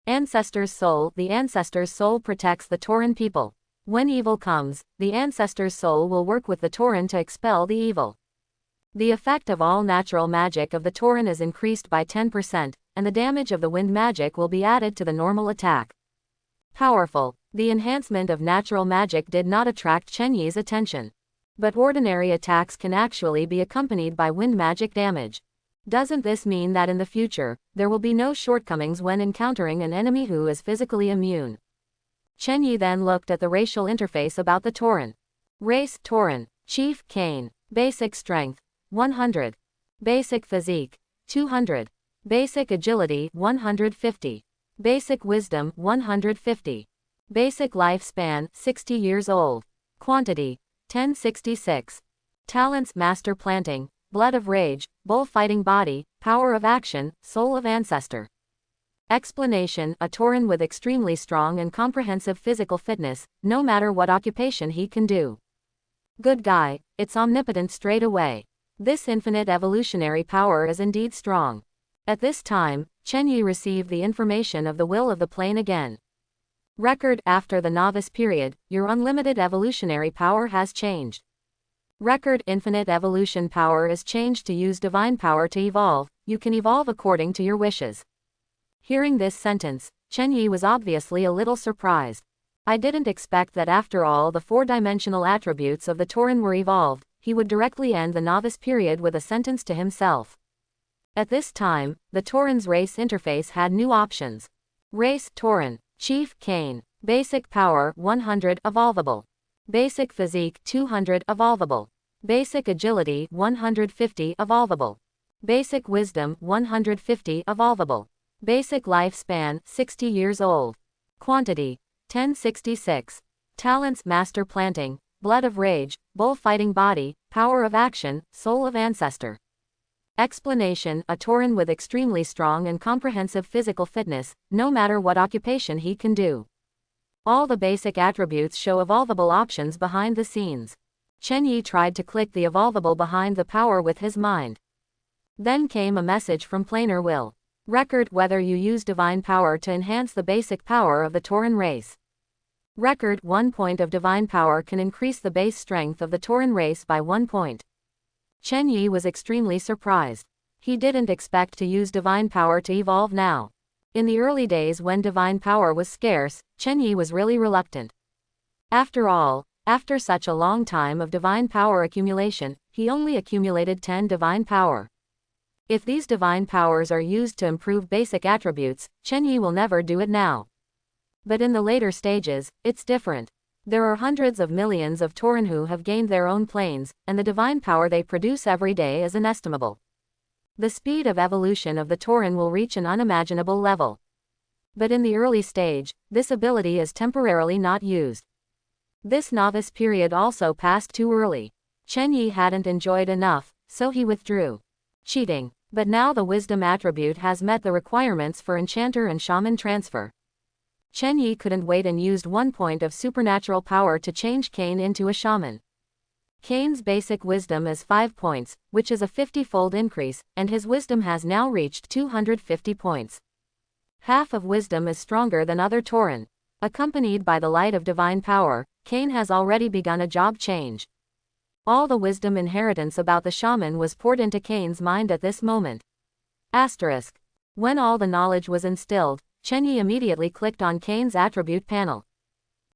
Ancestor's soul. The ancestor's soul protects the Toren people. When evil comes, the ancestor's soul will work with the Toren to expel the evil. The effect of all natural magic of the Toren is increased by 10%, and the damage of the wind magic will be added to the normal attack. Powerful. The enhancement of natural magic did not attract Chen Yi's attention. But ordinary attacks can actually be accompanied by wind magic damage. Doesn't this mean that in the future, there will be no shortcomings when encountering an enemy who is physically immune? Chen Yi then looked at the racial interface about the Toren. Race, Toren. Chief, Cain. Basic strength, 100. Basic physique, 200. Basic agility, 150. Basic wisdom, 150. Basic lifespan, 60 years old. Quantity, 1066. Talents: master planting, blood of rage, bullfighting body, power of action, soul of ancestor. Explanation: a Toren with extremely strong and comprehensive physical fitness, no matter what occupation he can do. Good guy, it's omnipotent straight away. This infinite evolutionary power is indeed strong. At this time, Chen Yi received the information of the will of the plane again. Record: after the novice period, your unlimited evolutionary power has changed. Record: infinite evolution power is changed to use divine power to evolve. You can evolve according to your wishes. Hearing this sentence, Chen Yi was obviously a little surprised. I didn't expect that after all the four-dimensional attributes of the Toren were evolved, he would directly end the novice period with a sentence to himself. At this time, the Toren's race interface had new options. Race: Toren. Chief: Cain. Basic power: 100 evolvable. Basic physique: 200 evolvable. Basic agility: 150 evolvable. Basic wisdom: 150 evolvable. Basic lifespan: 60 years old. Quantity: 1066. Talents: master planting, blood of rage, bullfighting body, power of action, soul of ancestor. Explanation: a Toren with extremely strong and comprehensive physical fitness, no matter what occupation he can do. All the basic attributes show evolvable options behind the scenes. Chen Yi tried to click the evolvable behind the power with his mind. Then came a message from planar will. Record: whether you use divine power to enhance the basic power of the Toren race. Record: 1 point of divine power can increase the base strength of the Toren race by 1 point. Chen Yi was extremely surprised. He didn't expect to use divine power to evolve now. In the early days when divine power was scarce, Chen Yi was really reluctant. After all, after such a long time of divine power accumulation, he only accumulated 10 divine power. If these divine powers are used to improve basic attributes, Chen Yi will never do it now. But in the later stages, it's different. There are hundreds of millions of Toren who have gained their own planes, and the divine power they produce every day is inestimable. The speed of evolution of the Toren will reach an unimaginable level. But in the early stage, this ability is temporarily not used. This novice period also passed too early. Chen Yi hadn't enjoyed enough, so he withdrew. Cheating. But now the wisdom attribute has met the requirements for enchanter and shaman transfer. Chen Yi couldn't wait and used 1 point of supernatural power to change Cain into a shaman. Cain's basic wisdom is 5 points, which is a 50-fold increase, and his wisdom has now reached 250 points. Half of wisdom is stronger than other Toren. Accompanied by the light of divine power, Cain has already begun a job change. All the wisdom inheritance about the shaman was poured into Cain's mind at this moment. Asterisk. When all the knowledge was instilled, Chen Yi immediately clicked on Cain's attribute panel.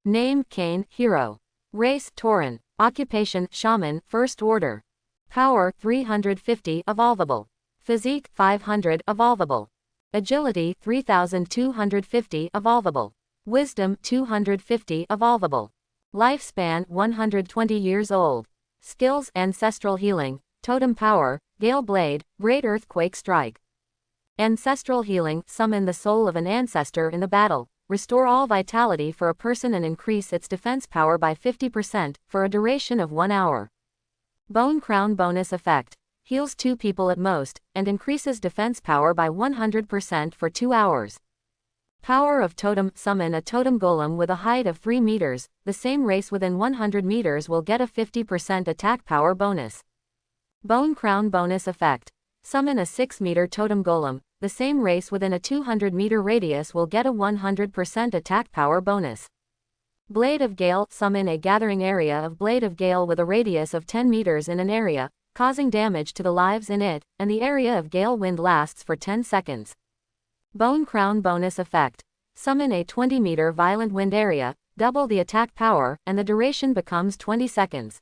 Name: Cain, hero. Race: Toren. Occupation: shaman, first order. Power: 350 evolvable. Physique: 500 evolvable. Agility: 3250 evolvable. Wisdom: 250 evolvable. Lifespan: 120 years old. Skills: ancestral healing, totem power, gale blade, great earthquake strike. Ancestral healing: summon the soul of an ancestor in the battle, restore all vitality for a person and increase its defense power by 50% for a duration of 1 hour. Bone crown bonus effect: heals 2 people at most, and increases defense power by 100% for 2 hours. Power of totem: summon a totem golem with a height of 3 meters, the same race within 100 meters will get a 50% attack power bonus. Bone crown bonus effect: summon a 6-meter totem golem, the same race within a 200-meter radius will get a 100% attack power bonus. Blade of Gale: summon a gathering area of Blade of Gale with a radius of 10 meters in an area, causing damage to the lives in it, and the area of gale wind lasts for 10 seconds. Bone crown bonus effect: summon a 20-meter violent wind area, double the attack power, and the duration becomes 20 seconds.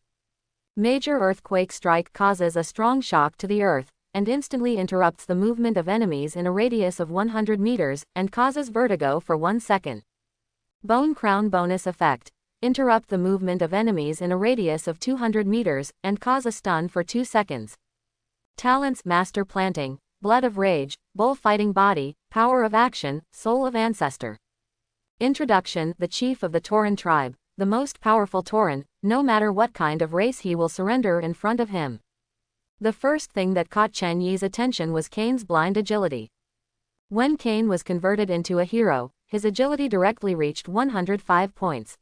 Major earthquake strike: causes a strong shock to the earth, and instantly interrupts the movement of enemies in a radius of 100 meters, and causes vertigo for 1 second. Bone crown bonus effect: interrupt the movement of enemies in a radius of 200 meters, and cause a stun for 2 seconds. Talents: Master Planting, Blood of Rage, Bullfighting Body, Power of Action, Soul of Ancestor. Introduction: the chief of the Toren tribe, the most powerful Toren, no matter what kind of race he will surrender in front of him. The first thing that caught Chen Yi's attention was Cain's blind agility. When Cain was converted into a hero, his agility directly reached 105 points.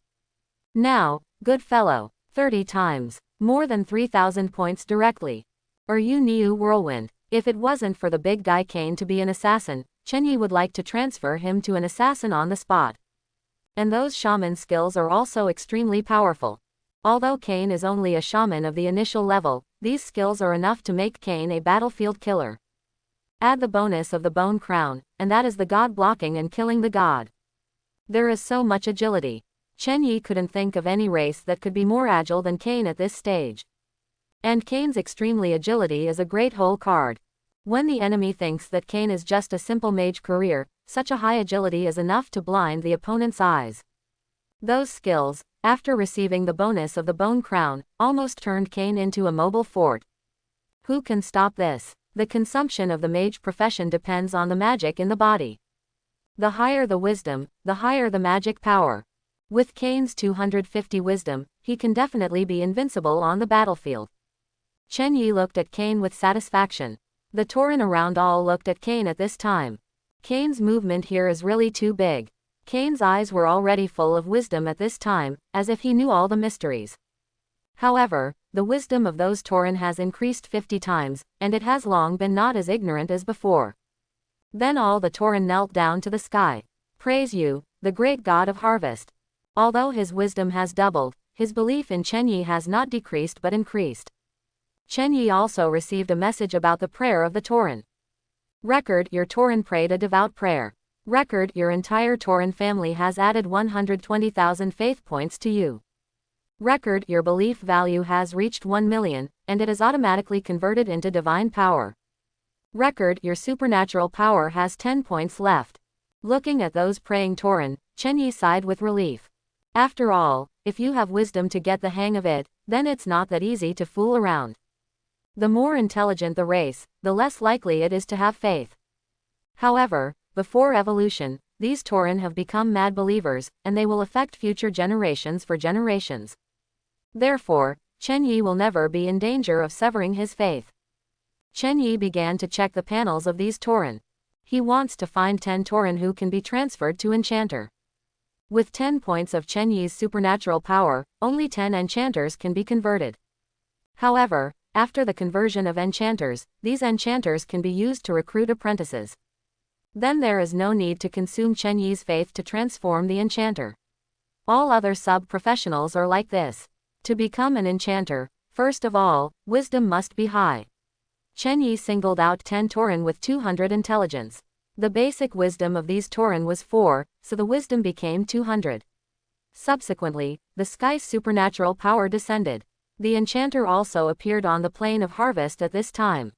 Now, good fellow, 30 times, more than 3,000 points directly. Or you Niu Whirlwind. If it wasn't for the big guy Cain to be an assassin, Chen Yi would like to transfer him to an assassin on the spot. And those shaman skills are also extremely powerful. Although Cain is only a shaman of the initial level, these skills are enough to make Cain a battlefield killer. Add the bonus of the bone crown, and that is the god blocking and killing the god. There is so much agility. Chen Yi couldn't think of any race that could be more agile than Cain at this stage. And Cain's extremely agility is a great hole card. When the enemy thinks that Cain is just a simple mage career, such a high agility is enough to blind the opponent's eyes. Those skills, after receiving the bonus of the bone crown, almost turned Cain into a mobile fort. Who can stop this? The consumption of the mage profession depends on the magic in the body. The higher the wisdom, the higher the magic power. With Cain's 250 wisdom, he can definitely be invincible on the battlefield. Chen Yi looked at Cain with satisfaction. The Toren around all looked at Cain at this time. Cain's movement here is really too big. Cain's eyes were already full of wisdom at this time, as if he knew all the mysteries. However, the wisdom of those Toren has increased 50 times, and it has long been not as ignorant as before. Then all the Toren knelt down to the sky. Praise you, the great god of harvest. Although his wisdom has doubled, his belief in Chen Yi has not decreased but increased. Chen Yi also received a message about the prayer of the Toren. Record: your Toren prayed a devout prayer. Record: your entire Toren family has added 120,000 faith points to you. Record: your belief value has reached 1 million, and it is automatically converted into divine power. Record: your supernatural power has 10 points left. Looking at those praying Toren, Chen Yi sighed with relief. After all, if you have wisdom to get the hang of it, then it's not that easy to fool around. The more intelligent the race, the less likely it is to have faith. However, before evolution, these Toren have become mad believers, and they will affect future generations for generations. Therefore, Chen Yi will never be in danger of severing his faith. Chen Yi began to check the panels of these Toren. He wants to find 10 Toren who can be transferred to Enchanter. With 10 points of Chen Yi's supernatural power, only 10 enchanters can be converted. However, after the conversion of enchanters, these enchanters can be used to recruit apprentices. Then there is no need to consume Chen Yi's faith to transform the enchanter. All other sub-professionals are like this. To become an enchanter, first of all, wisdom must be high. Chen Yi singled out 10 Toren with 200 intelligence. The basic wisdom of these Toren was 4, so the wisdom became 200. Subsequently, the sky's supernatural power descended. The enchanter also appeared on the plane of harvest at this time.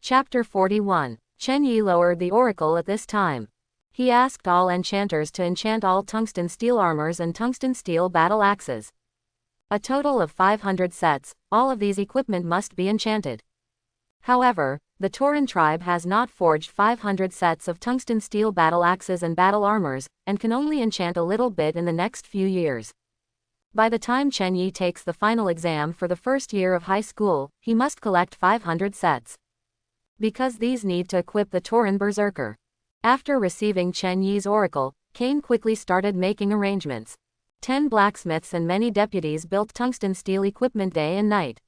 Chapter 41. Chen Yi lowered the oracle at this time. He asked all enchanters to enchant all tungsten steel armors and tungsten steel battle axes. A total of 500 sets, all of these equipment must be enchanted. However, the Toren tribe has not forged 500 sets of tungsten steel battle axes and battle armors, and can only enchant a little bit in the next few years. By the time Chen Yi takes the final exam for the first year of high school, he must collect 500 sets. Because these need to equip the Toren berserker. After receiving Chen Yi's oracle, Cain quickly started making arrangements. 10 blacksmiths and many deputies built tungsten steel equipment day and night.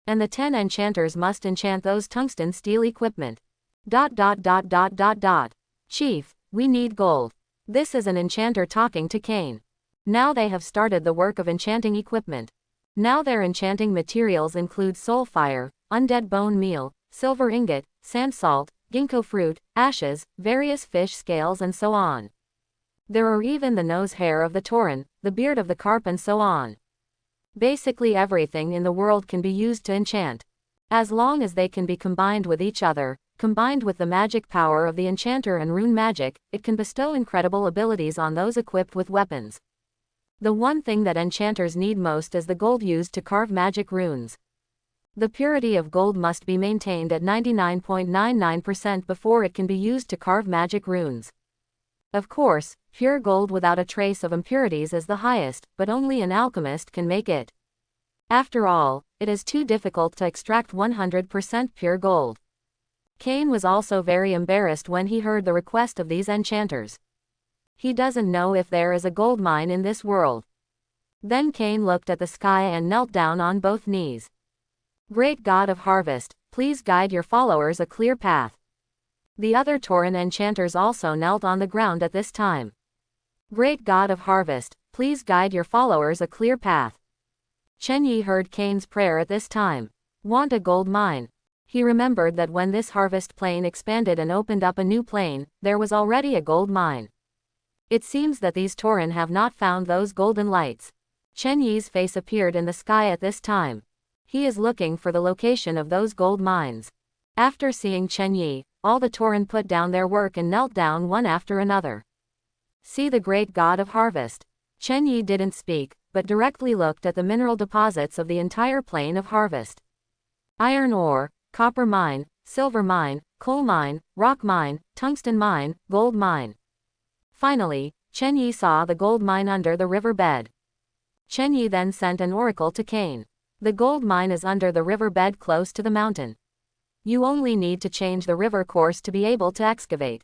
And the 10 enchanters must enchant those tungsten steel equipment. Chief, we need gold. This is an enchanter talking to Cain. Now they have started the work of enchanting equipment. Now their enchanting materials include soul fire, undead bone meal, silver ingot, sand salt, ginkgo fruit, ashes, various fish scales and so on. There are even the nose hair of the Toren, the beard of the carp and so on. Basically everything in the world can be used to enchant. As long as they can be combined with each other, combined with the magic power of the enchanter and rune magic, it can bestow incredible abilities on those equipped with weapons. The one thing that enchanters need most is the gold used to carve magic runes. The purity of gold must be maintained at 99.99% before it can be used to carve magic runes. Of course, pure gold without a trace of impurities is the highest, but only an alchemist can make it. After all, it is too difficult to extract 100% pure gold. Cain was also very embarrassed when he heard the request of these enchanters. He doesn't know if there is a gold mine in this world. Then Cain looked at the sky and knelt down on both knees. Great God of harvest, please guide your followers a clear path. The other Toren enchanters also knelt on the ground at this time. Great God of harvest, please guide your followers a clear path. Chen Yi heard Cain's prayer at this time. Want a gold mine? He remembered that when this harvest plain expanded and opened up a new plain, there was already a gold mine. It seems that these Toren have not found those golden lights. Chen Yi's face appeared in the sky at this time. He is looking for the location of those gold mines. After seeing Chen Yi, all the Toren put down their work and knelt down one after another. See the great God of harvest. Chen Yi didn't speak, but directly looked at the mineral deposits of the entire plain of harvest. Iron ore, copper mine, silver mine, coal mine, rock mine, tungsten mine, gold mine. Finally, Chen Yi saw the gold mine under the river bed. Chen Yi then sent an oracle to Cain. The gold mine is under the river bed close to the mountain. You only need to change the river course to be able to excavate.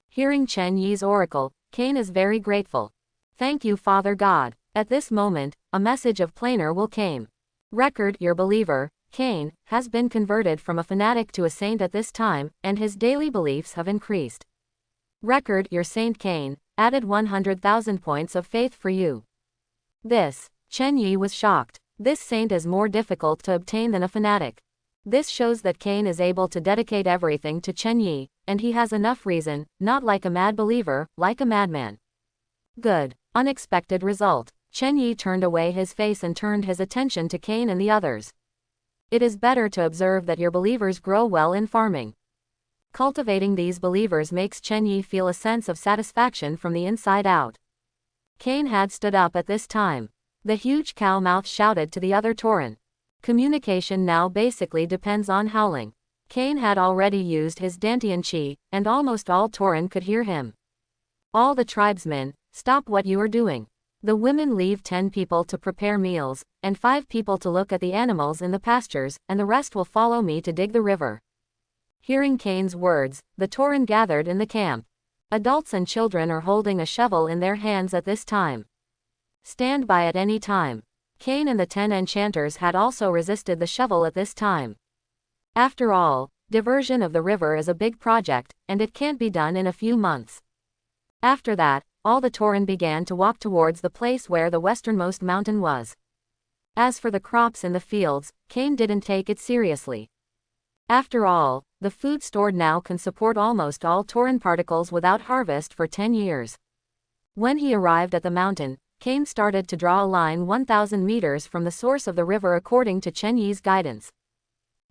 Hearing Chen Yi's oracle, Cain is very grateful. Thank you, Father God. At this moment, a message of plainer will came. Record, your believer, Cain, has been converted from a fanatic to a saint at this time, and his daily beliefs have increased. Record, your saint Cain, added 100,000 points of faith for you. This, Chen Yi was shocked. This saint is more difficult to obtain than a fanatic. This shows that Cain is able to dedicate everything to Chen Yi, and he has enough reason, not like a mad believer, like a madman. Good. Unexpected result. Chen Yi turned away his face and turned his attention to Cain and the others. It is better to observe that your believers grow well in farming. Cultivating these believers makes Chen Yi feel a sense of satisfaction from the inside out. Cain had stood up at this time. The huge cow mouth shouted to the other Toren. Communication now basically depends on howling. Cain had already used his Dantian Qi, and almost all Toren could hear him. All the tribesmen, stop what you are doing. The women leave 10 people to prepare meals, and 5 people to look at the animals in the pastures, and the rest will follow me to dig the river. Hearing Cain's words, the Toren gathered in the camp. Adults and children are holding a shovel in their hands at this time. Stand by at any time. Cain and the 10 enchanters had also resisted the shovel at this time. After all, diversion of the river is a big project, and it can't be done in a few months. After that, all the Toren began to walk towards the place where the westernmost mountain was. As for the crops in the fields, Cain didn't take it seriously. After all, the food stored now can support almost all Toren particles without harvest for 10 years. When he arrived at the mountain, Cain started to draw a line 1,000 meters from the source of the river according to Chen Yi's guidance.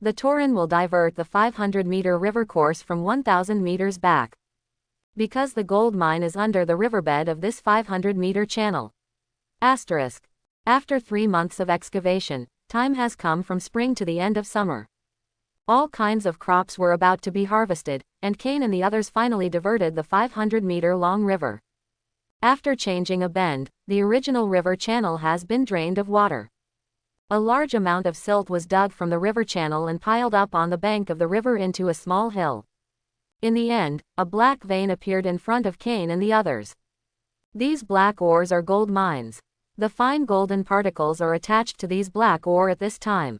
The Toren will divert the 500-meter river course from 1,000 meters back. Because the gold mine is under the riverbed of this 500-meter channel. Asterisk. After 3 months of excavation, time has come from spring to the end of summer. All kinds of crops were about to be harvested, and Cain and the others finally diverted the 500-meter-long river. After changing a bend, the original river channel has been drained of water. A large amount of silt was dug from the river channel and piled up on the bank of the river into a small hill. In the end, a black vein appeared in front of Cain and the others. These black ores are gold mines. The fine golden particles are attached to these black ore at this time.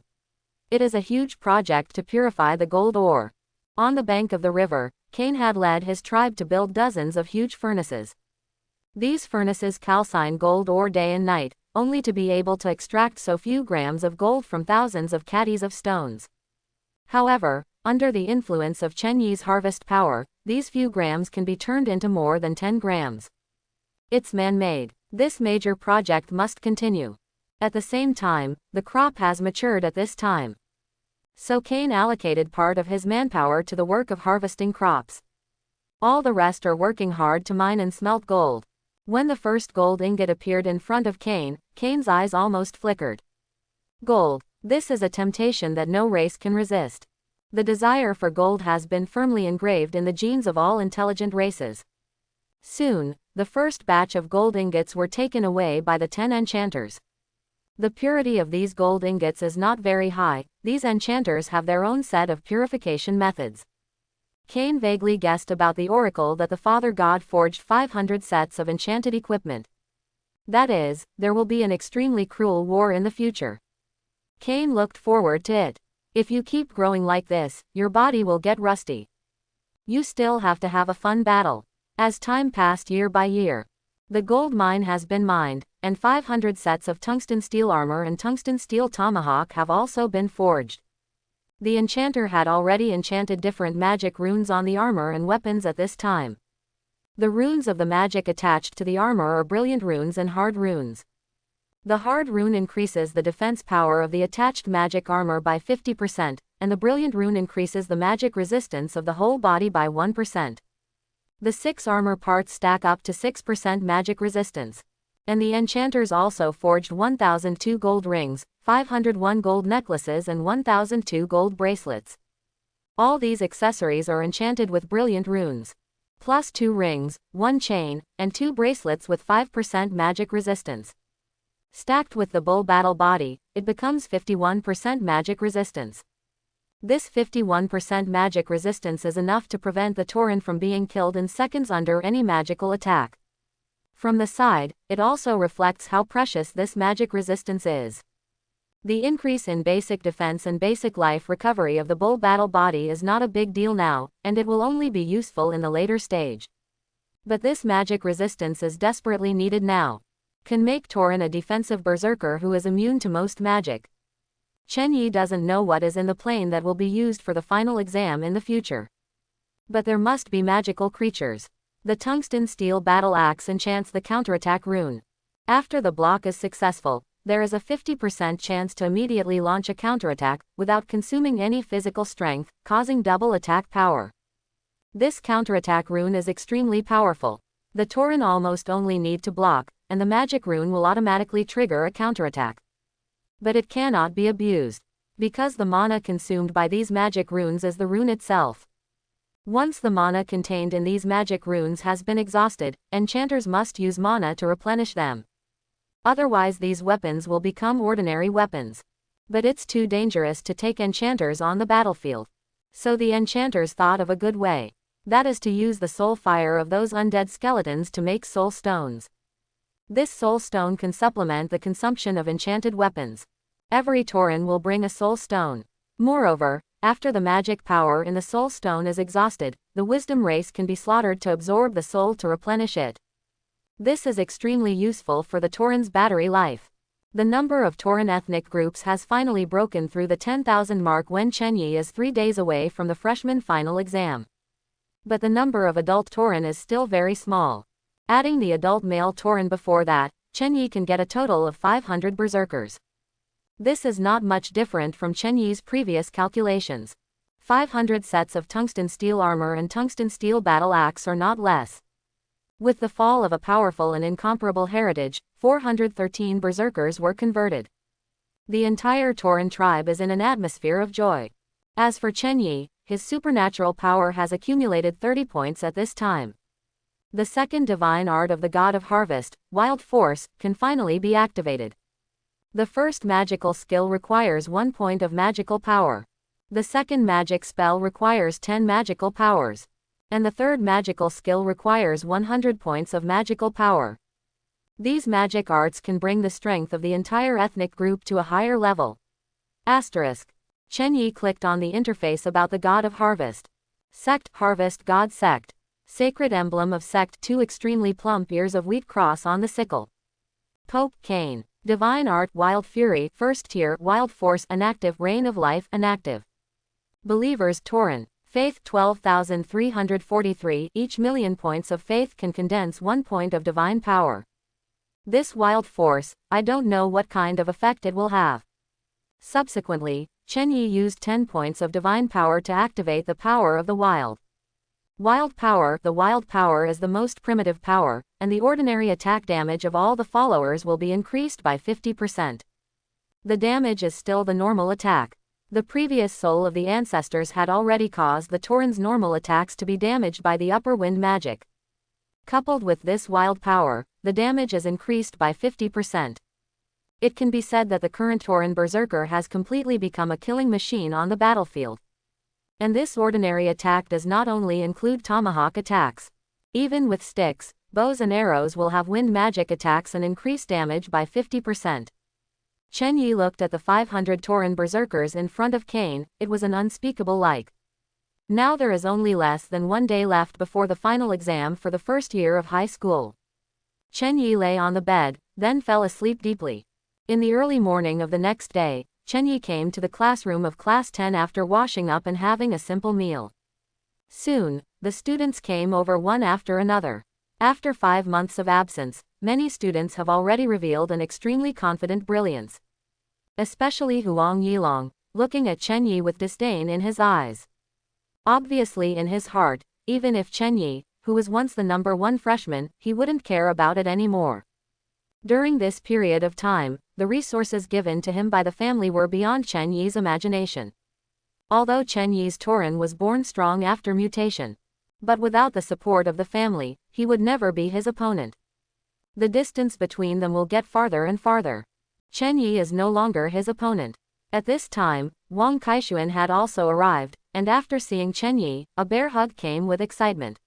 It is a huge project to purify the gold ore. On the bank of the river, Cain had led his tribe to build dozens of huge furnaces. These furnaces calcine gold ore day and night, only to be able to extract so few grams of gold from thousands of caddies of stones. However, under the influence of Chen Yi's harvest power, these few grams can be turned into more than 10 grams. It's man-made. This major project must continue. At the same time, the crop has matured at this time. So Cain allocated part of his manpower to the work of harvesting crops. All the rest are working hard to mine and smelt gold. When the first gold ingot appeared in front of Cain, Cain's eyes almost flickered. Gold. This is a temptation that no race can resist. The desire for gold has been firmly engraved in the genes of all intelligent races. Soon, the first batch of gold ingots were taken away by the 10 enchanters. The purity of these gold ingots is not very high. These enchanters have their own set of purification methods. Cain vaguely guessed about the oracle that the Father God forged 500 sets of enchanted equipment. That is, there will be an extremely cruel war in the future. Cain looked forward to it. If you keep growing like this, your body will get rusty. You still have to have a fun battle. As time passed year by year, the gold mine has been mined, and 500 sets of tungsten steel armor and tungsten steel tomahawk have also been forged. The enchanter had already enchanted different magic runes on the armor and weapons at this time. The runes of the magic attached to the armor are brilliant runes and hard runes. The hard rune increases the defense power of the attached magic armor by 50%, and the brilliant rune increases the magic resistance of the whole body by 1%. The 6 armor parts stack up to 6% magic resistance. And the enchanters also forged 1002 gold rings, 501 gold necklaces and 1002 gold bracelets. All these accessories are enchanted with brilliant runes. Plus 2 rings, 1 chain, and 2 bracelets with 5% magic resistance. Stacked with the bull battle body, it becomes 51% magic resistance. This 51% magic resistance is enough to prevent the Toren from being killed in seconds under any magical attack. From the side, it also reflects how precious this magic resistance is. The increase in basic defense and basic life recovery of the bull battle body is not a big deal now, and it will only be useful in the later stage. But this magic resistance is desperately needed now. Can make Toren a defensive berserker who is immune to most magic. Chen Yi doesn't know what is in the plane that will be used for the final exam in the future. But there must be magical creatures. The tungsten steel battle axe enchants the counterattack rune. After the block is successful, there is a 50% chance to immediately launch a counterattack, without consuming any physical strength, causing double attack power. This counterattack rune is extremely powerful. The Toren almost only need to block, and the magic rune will automatically trigger a counterattack. But it cannot be abused, because the mana consumed by these magic runes is the rune itself. Once the mana contained in these magic runes has been exhausted, enchanters must use mana to replenish them. Otherwise these weapons will become ordinary weapons. But it's too dangerous to take enchanters on the battlefield. So the enchanters thought of a good way. That is to use the soul fire of those undead skeletons to make soul stones. This soul stone can supplement the consumption of enchanted weapons. Every Toren will bring a soul stone. Moreover, after the magic power in the soul stone is exhausted, the wisdom race can be slaughtered to absorb the soul to replenish it. This is extremely useful for the Toren's battery life. The number of Toren ethnic groups has finally broken through the 10,000 mark when Chen Yi is 3 days away from the freshman final exam. But the number of adult Toren is still very small. Adding the adult male Toren before that, Chen Yi can get a total of 500 berserkers. This is not much different from Chen Yi's previous calculations. 500 sets of tungsten steel armor and tungsten steel battle axe are not less. With the fall of a powerful and incomparable heritage, 413 berserkers were converted. The entire Toren tribe is in an atmosphere of joy. As for Chen Yi, his supernatural power has accumulated 30 points at this time. The second divine art of the god of harvest, Wild Force, can finally be activated. The first magical skill requires 1 point of magical power. The second magic spell requires 10 magical powers. And the third magical skill requires 100 points of magical power. These magic arts can bring the strength of the entire ethnic group to a higher level. Asterisk. Chen Yi clicked on the interface about the god of harvest. Sect, harvest god sect. Sacred emblem of sect 2 extremely plump ears of wheat cross on the sickle. Pope, Cain. Divine art Wild Fury, first tier Wild Force inactive Reign of Life inactive. Believers Toren. Faith 12,343 each million points of faith can condense 1 point of divine power. This Wild Force, I don't know what kind of effect it will have. Subsequently, Chen Yi used 10 points of divine power to activate the power of the wild. Wild power. The wild power is the most primitive power, and the ordinary attack damage of all the followers will be increased by 50%. The damage is still the normal attack. The previous soul of the ancestors had already caused the Toren's normal attacks to be damaged by the upper wind magic. Coupled with this wild power, the damage is increased by 50%. It can be said that the current Toren berserker has completely become a killing machine on the battlefield. And this ordinary attack does not only include tomahawk attacks. Even with sticks, bows and arrows will have wind magic attacks and increase damage by 50%. Chen Yi looked at the 500 Toren berserkers in front of Cain. It was an unspeakable like. Now there is only less than 1 day left before the final exam for the first year of high school. Chen Yi lay on the bed, then fell asleep deeply. In the early morning of the next day, Chen Yi came to the classroom of Class 10 after washing up and having a simple meal. Soon, the students came over one after another. After 5 months of absence, many students have already revealed an extremely confident brilliance. Especially Huang Yong, looking at Chen Yi with disdain in his eyes. Obviously in his heart, even if Chen Yi, who was once the #1 freshman, he wouldn't care about it anymore. During this period of time, the resources given to him by the family were beyond Chen Yi's imagination. Although Chen Yi's Toren was born strong after mutation. But without the support of the family, he would never be his opponent. The distance between them will get farther and farther. Chen Yi is no longer his opponent. At this time, Wang Kaixuan had also arrived, and after seeing Chen Yi, a bear hug came with excitement.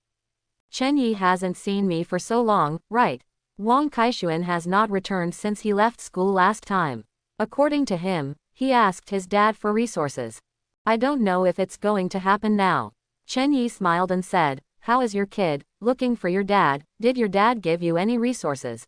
Chen Yi hasn't seen me for so long, right? Wang Kaixuan has not returned since he left school last time. According to him, he asked his dad for resources. I don't know if it's going to happen now. Chen Yi smiled and said, how is your kid, looking for your dad? Did your dad give you any resources?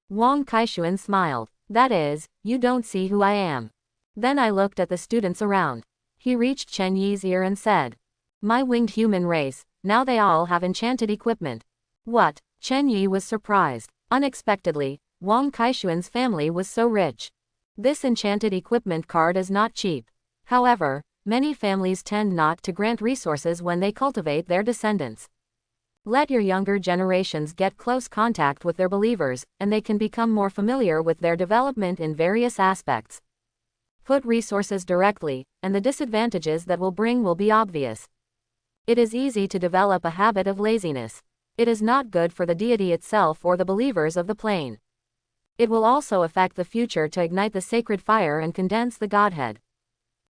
Wang Kaixuan smiled. That is, you don't see who I am. Then I looked at the students around. He reached Chen Yi's ear and said, my winged human race, now they all have enchanted equipment. What? Chen Yi was surprised. Unexpectedly, Wang Kaixuan's family was so rich. This enchanted equipment card is not cheap. However, many families tend not to grant resources when they cultivate their descendants. Let your younger generations get close contact with their believers, and they can become more familiar with their development in various aspects. Put resources directly, and the disadvantages that will bring will be obvious. It is easy to develop a habit of laziness. It is not good for the deity itself or the believers of the plane. It will also affect the future to ignite the sacred fire and condense the Godhead.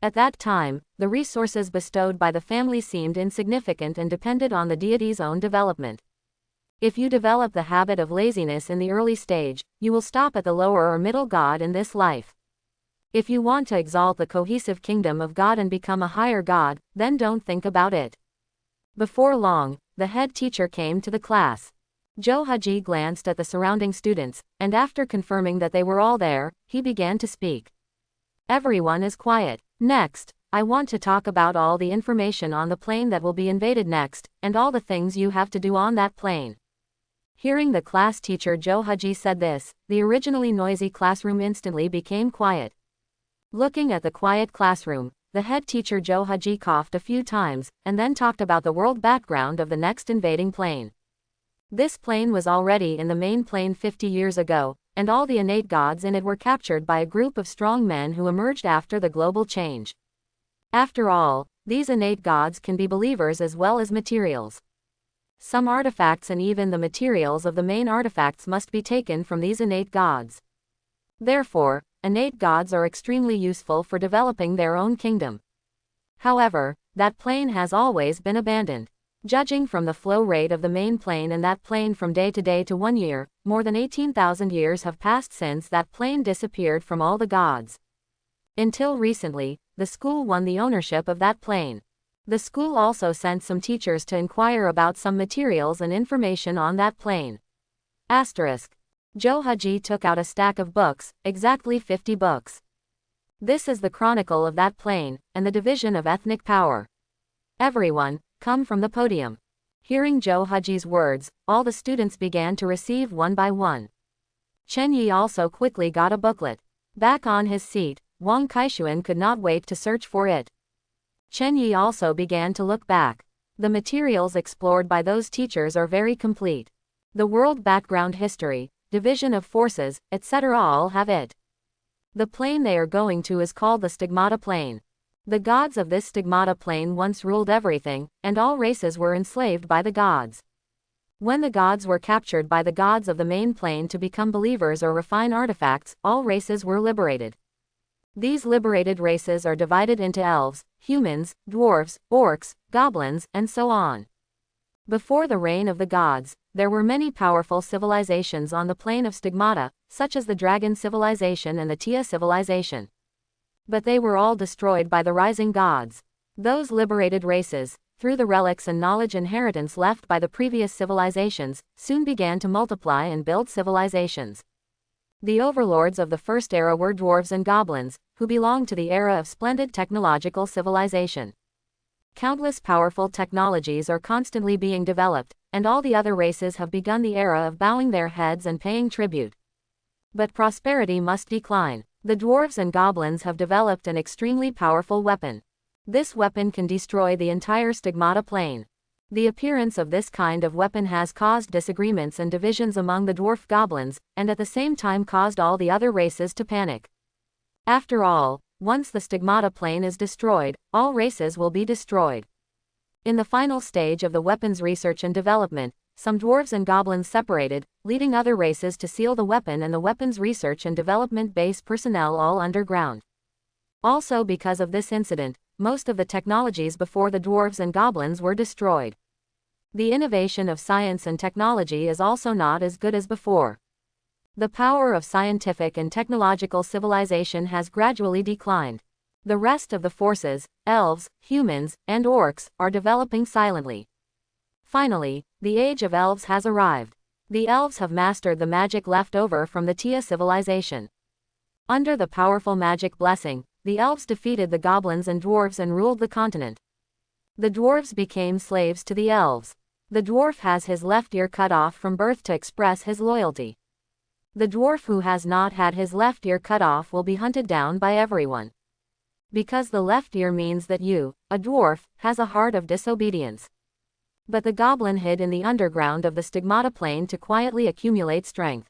At that time, the resources bestowed by the family seemed insignificant and depended on the deity's own development. If you develop the habit of laziness in the early stage, you will stop at the lower or middle God in this life. If you want to exalt the cohesive kingdom of God and become a higher God, then don't think about it. Before long, the head teacher came to the class. Zhou Haji glanced at the surrounding students, and after confirming that they were all there, he began to speak. Everyone is quiet. Next, I want to talk about all the information on the plane that will be invaded next, and all the things you have to do on that plane. Hearing the class teacher Zhou Haji said this, the originally noisy classroom instantly became quiet. Looking at the quiet classroom, the head teacher Zhou Haji coughed a few times, and then talked about the world background of the next invading plane. This plane was already in the main plane 50 years ago, and all the innate gods in it were captured by a group of strong men who emerged after the global change. After all, these innate gods can be believers as well as materials. Some artifacts and even the materials of the main artifacts must be taken from these innate gods. Therefore, innate gods are extremely useful for developing their own kingdom. However, that plane has always been abandoned. Judging from the flow rate of the main plane and that plane from day to 1 year, more than 18,000 years have passed since that plane disappeared from all the gods. Until recently, the school won the ownership of that plane. The school also sent some teachers to inquire about some materials and information on that plane. Asterisk. Zhou Haji took out a stack of books, exactly 50 books. This is the chronicle of that plane, and the division of ethnic power. Everyone, come from the podium. Hearing Zhou Haji's words, all the students began to receive one by one. Chen Yi also quickly got a booklet. Back on his seat, Wang Kaixuan could not wait to search for it. Chen Yi also began to look back. The materials explored by those teachers are very complete. The world background history, division of forces, etc. all have it. The plane they are going to is called the Stigmata plane. The gods of this Stigmata plane once ruled everything, and all races were enslaved by the gods. When the gods were captured by the gods of the main plane to become believers or refine artifacts, all races were liberated. These liberated races are divided into elves, humans, dwarves, orcs, goblins, and so on. Before the reign of the gods, there were many powerful civilizations on the plane of Stigmata, such as the Dragon civilization and the Tia civilization. But they were all destroyed by the rising gods. Those liberated races, through the relics and knowledge inheritance left by the previous civilizations, soon began to multiply and build civilizations. The overlords of the first era were dwarves and goblins, who belonged to the era of splendid technological civilization. Countless powerful technologies are constantly being developed, and all the other races have begun the era of bowing their heads and paying tribute. But prosperity must decline. The dwarves and goblins have developed an extremely powerful weapon. This weapon can destroy the entire Stigmata plane. The appearance of this kind of weapon has caused disagreements and divisions among the dwarf goblins, and at the same time caused all the other races to panic. After all, once the Stigmata plane is destroyed, all races will be destroyed. In the final stage of the weapon's research and development, some dwarves and goblins separated, leading other races to seal the weapon and the weapon's research and development base personnel all underground. Also because of this incident, most of the technologies before the dwarves and goblins were destroyed. The innovation of science and technology is also not as good as before. The power of scientific and technological civilization has gradually declined. The rest of the forces, elves, humans, and orcs, are developing silently. Finally, the age of elves has arrived. The elves have mastered the magic left over from the Tia civilization. Under the powerful magic blessing, the elves defeated the goblins and dwarves and ruled the continent. The dwarves became slaves to the elves. The dwarf has his left ear cut off from birth to express his loyalty. The dwarf who has not had his left ear cut off will be hunted down by everyone. Because the left ear means that you, a dwarf, has a heart of disobedience. But the goblin hid in the underground of the Stigmata plane to quietly accumulate strength.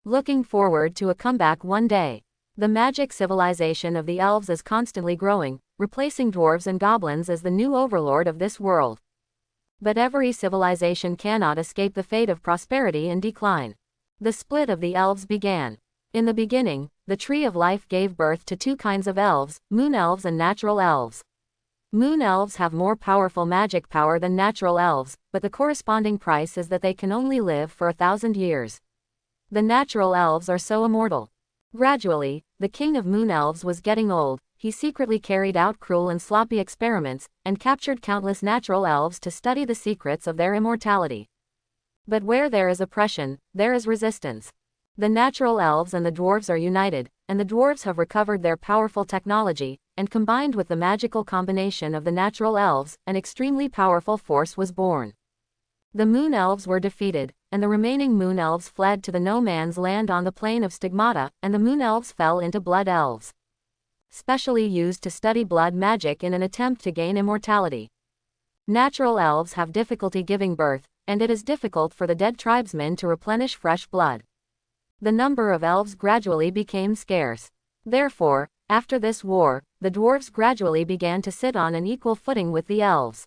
Looking forward to a comeback one day. The magic civilization of the elves is constantly growing, replacing dwarves and goblins as the new overlord of this world. But every civilization cannot escape the fate of prosperity and decline. The split of the elves began. In the beginning, the Tree of Life gave birth to two kinds of elves, moon elves and natural elves. Moon elves have more powerful magic power than natural elves, but the corresponding price is that they can only live for 1,000 years. The natural elves are so immortal. Gradually, the king of moon elves was getting old. He secretly carried out cruel and sloppy experiments, and captured countless natural elves to study the secrets of their immortality. But where there is oppression, there is resistance. The natural elves and the dwarves are united, and the dwarves have recovered their powerful technology, and combined with the magical combination of the natural elves, an extremely powerful force was born. The moon elves were defeated, and the remaining moon elves fled to the no man's land on the plane of Stigmata, and the moon elves fell into blood elves, specially used to study blood magic in an attempt to gain immortality. Natural elves have difficulty giving birth, and it is difficult for the dead tribesmen to replenish fresh blood. The number of elves gradually became scarce. Therefore, after this war, the dwarves gradually began to sit on an equal footing with the elves.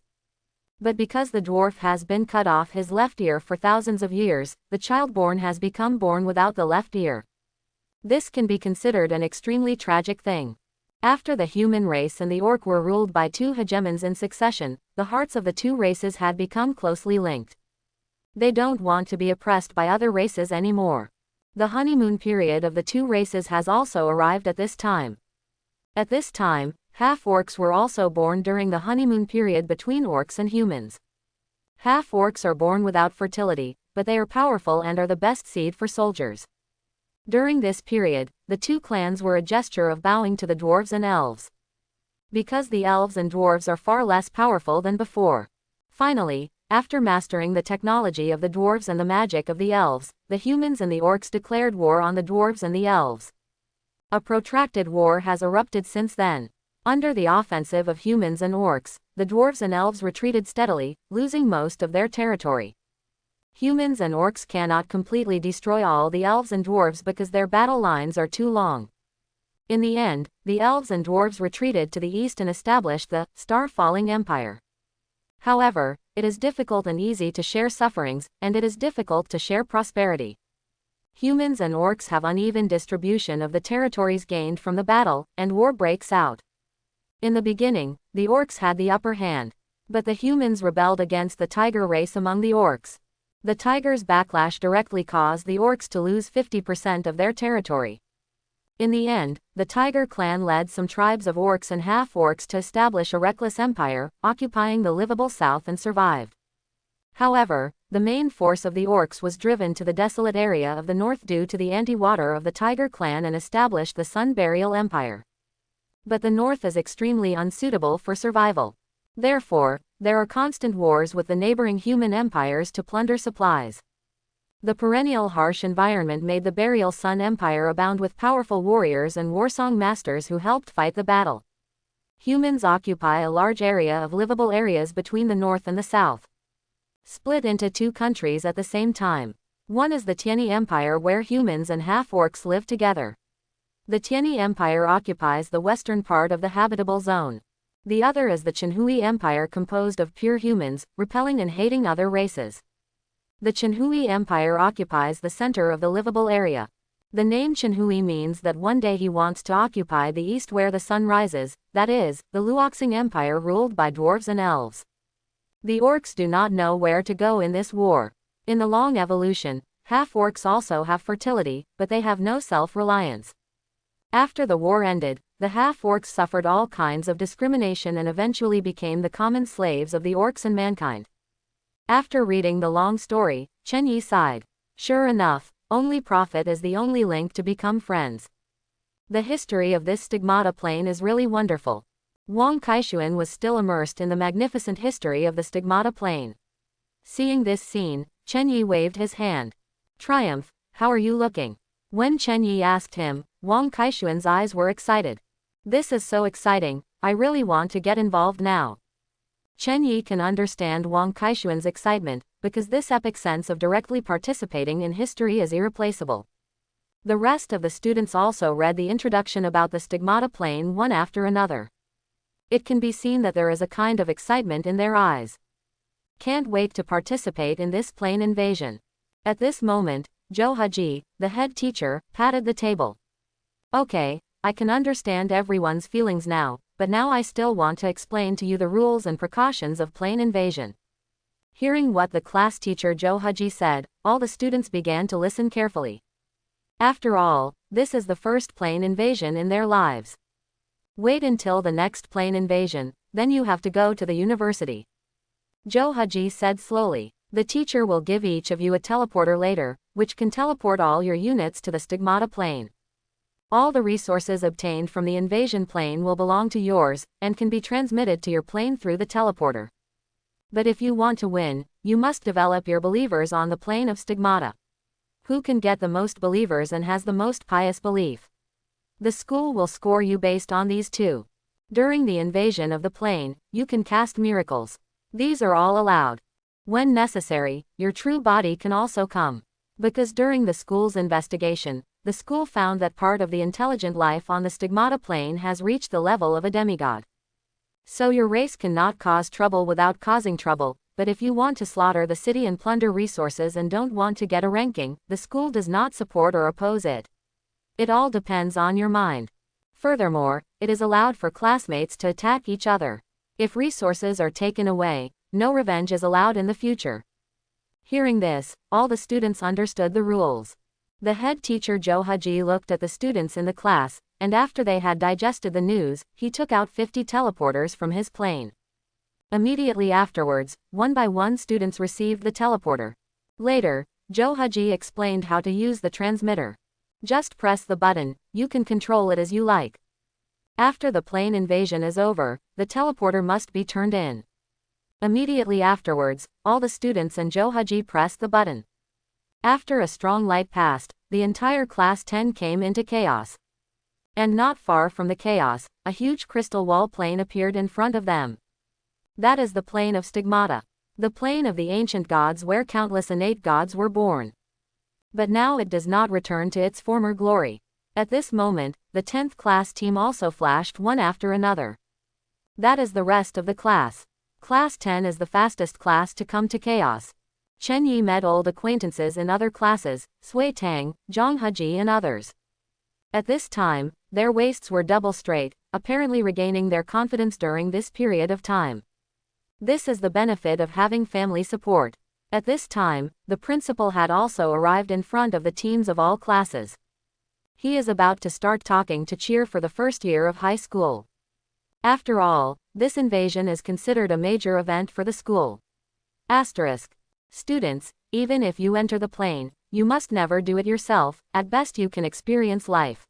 But because the dwarf has been cut off his left ear for thousands of years, the childborn has become born without the left ear. This can be considered an extremely tragic thing. After the human race and the orc were ruled by two hegemons in succession, the hearts of the two races had become closely linked. They don't want to be oppressed by other races anymore. The honeymoon period of the two races has also arrived at this time. At this time, half-orcs were also born during the honeymoon period between orcs and humans. Half-orcs are born without fertility, but they are powerful and are the best seed for soldiers. During this period, the two clans were a gesture of bowing to the dwarves and elves. Because the elves and dwarves are far less powerful than before. Finally, after mastering the technology of the dwarves and the magic of the elves, the humans and the orcs declared war on the dwarves and the elves. A protracted war has erupted since then. Under the offensive of humans and orcs, the dwarves and elves retreated steadily, losing most of their territory. Humans and orcs cannot completely destroy all the elves and dwarves because their battle lines are too long. In the end, the elves and dwarves retreated to the east and established the Star-Falling Empire. However, it is difficult and easy to share sufferings, and it is difficult to share prosperity. Humans and orcs have uneven distribution of the territories gained from the battle, and war breaks out. In the beginning, the orcs had the upper hand. But the humans rebelled against the tiger race among the orcs. The tigers' backlash directly caused the orcs to lose 50% of their territory. In the end, the tiger clan led some tribes of orcs and half-orcs to establish a reckless empire, occupying the livable south and survived. However, the main force of the orcs was driven to the desolate area of the north due to the anti-water of the tiger clan and established the Sun Burial Empire. But the north is extremely unsuitable for survival. Therefore, there are constant wars with the neighboring human empires to plunder supplies. The perennial harsh environment made the Burial Sun Empire abound with powerful warriors and warsong masters who helped fight the battle. Humans occupy a large area of livable areas between the north and the south. Split into two countries at the same time. One is the Tieni Empire where humans and half-orcs live together. The Tieni Empire occupies the western part of the habitable zone. The other is the Chenhui Empire composed of pure humans, repelling and hating other races. The Chenhui Empire occupies the center of the livable area. The name Chenhui means that one day he wants to occupy the east where the sun rises, that is, the Luoxing Empire ruled by dwarves and elves. The orcs do not know where to go in this war. In the long evolution, half-orcs also have fertility, but they have no self-reliance. After the war ended, the half-orcs suffered all kinds of discrimination and eventually became the common slaves of the orcs and mankind. After reading the long story, Chen Yi sighed. Sure enough, only profit is the only link to become friends. The history of this Stigmata plane is really wonderful. Wang Kaixuan was still immersed in the magnificent history of the Stigmata plane. Seeing this scene, Chen Yi waved his hand. Triumph, how are you looking? When Chen Yi asked him, Wang Kaixuan's eyes were excited. This is so exciting, I really want to get involved now. Chen Yi can understand Wang Kaixuan's excitement, because this epic sense of directly participating in history is irreplaceable. The rest of the students also read the introduction about the Stigmata plane one after another. It can be seen that there is a kind of excitement in their eyes. Can't wait to participate in this plane invasion. At this moment, Zhou Haji, the head teacher, patted the table. Okay, I can understand everyone's feelings now, but now I still want to explain to you the rules and precautions of plane invasion. Hearing what the class teacher Zhou Haji said, all the students began to listen carefully. After all, this is the first plane invasion in their lives. Wait until the next plane invasion, then you have to go to the university. Zhou Haji said slowly. The teacher will give each of you a teleporter later, which can teleport all your units to the Stigmata plane. All the resources obtained from the invasion plane will belong to yours, and can be transmitted to your plane through the teleporter. But if you want to win, you must develop your believers on the plane of Stigmata. Who can get the most believers and has the most pious belief? The school will score you based on these two. During the invasion of the plane, you can cast miracles. These are all allowed. When necessary, your true body can also come. Because during the school's investigation, the school found that part of the intelligent life on the Stigmata plane has reached the level of a demigod. So your race cannot cause trouble without causing trouble, but if you want to slaughter the city and plunder resources and don't want to get a ranking, the school does not support or oppose it. It all depends on your mind. Furthermore, it is allowed for classmates to attack each other. If resources are taken away, no revenge is allowed in the future. Hearing this, all the students understood the rules. The head teacher Zhou Haji looked at the students in the class, and after they had digested the news, he took out 50 teleporters from his plane. Immediately afterwards, one by one students received the teleporter. Later, Zhou Haji explained how to use the transmitter. Just press the button, you can control it as you like. After the plane invasion is over, the teleporter must be turned in. Immediately afterwards, all the students and Zhou Haji pressed the button. After a strong light passed, the entire class 10 came into chaos. And not far from the chaos, a huge crystal wall plane appeared in front of them. That is the plane of Stigmata. The plane of the ancient gods where countless innate gods were born. But now it does not return to its former glory. At this moment, the 10th class team also flashed one after another. That is the rest of the class. Class 10 is the fastest class to come to chaos. Chen Yi met old acquaintances in other classes, Sui Tang, Zhang Heji and others. At this time, their waists were double straight, apparently regaining their confidence during this period of time. This is the benefit of having family support. At this time, the principal had also arrived in front of the teams of all classes. He is about to start talking to cheer for the first year of high school. After all, this invasion is considered a major event for the school. Asterisk. Students, even if you enter the plane, you must never do it yourself, at best you can experience life.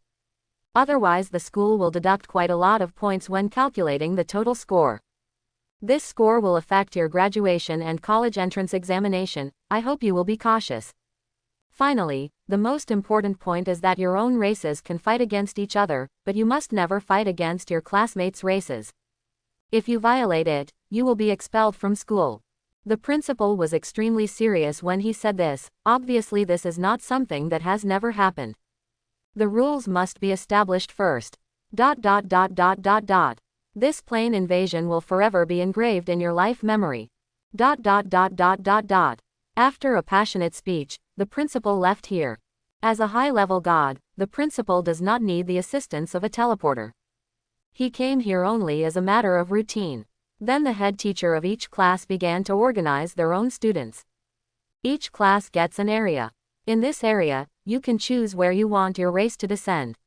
Otherwise the school will deduct quite a lot of points when calculating the total score. This score will affect your graduation and college entrance examination. I hope you will be cautious. Finally, the most important point is that your own races can fight against each other, but you must never fight against your classmates' races. If you violate it, you will be expelled from school. The principal was extremely serious when he said this. Obviously this is not something that has never happened. The rules must be established first. This plane invasion will forever be engraved in your life memory. After a passionate speech, the principal left here. As a high-level god, the principal does not need the assistance of a teleporter. He came here only as a matter of routine. Then the head teacher of each class began to organize their own students. Each class gets an area. In this area, you can choose where you want your race to descend.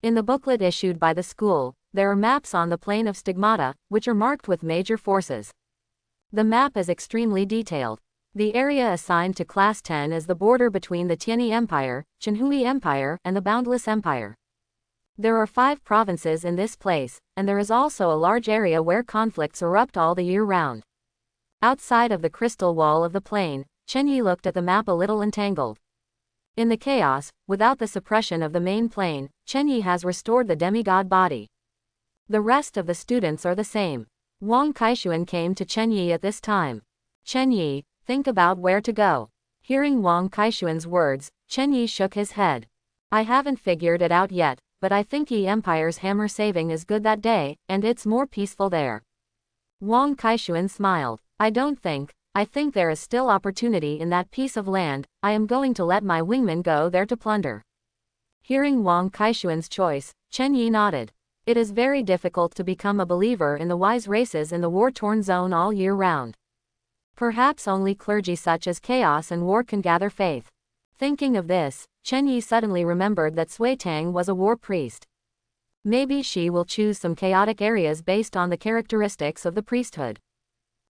In the booklet issued by the school, there are maps on the plane of Stigmata, which are marked with major forces. The map is extremely detailed. The area assigned to Class 10 is the border between the Tianyi Empire, Chenhui Empire, and the Boundless Empire. There are 5 provinces in this place, and there is also a large area where conflicts erupt all the year round. Outside of the crystal wall of the plane, Chen Yi looked at the map a little entangled. In the chaos, without the suppression of the main plane, Chen Yi has restored the demigod body. The rest of the students are the same. Wang Kaixuan came to Chen Yi at this time. Chen Yi, think about where to go. Hearing Wang Kaixuan's words, Chen Yi shook his head. I haven't figured it out yet, but I think Yi Empire's hammer saving is good that day, and it's more peaceful there. Wang Kaixuan smiled. I think there is still opportunity in that piece of land. I am going to let my wingmen go there to plunder. Hearing Wang Kaixuan's choice, Chen Yi nodded. It is very difficult to become a believer in the wise races in the war-torn zone all year round. Perhaps only clergy such as Chaos and War can gather faith. Thinking of this, Chen Yi suddenly remembered that Sui Tang was a war priest. Maybe she will choose some chaotic areas based on the characteristics of the priesthood.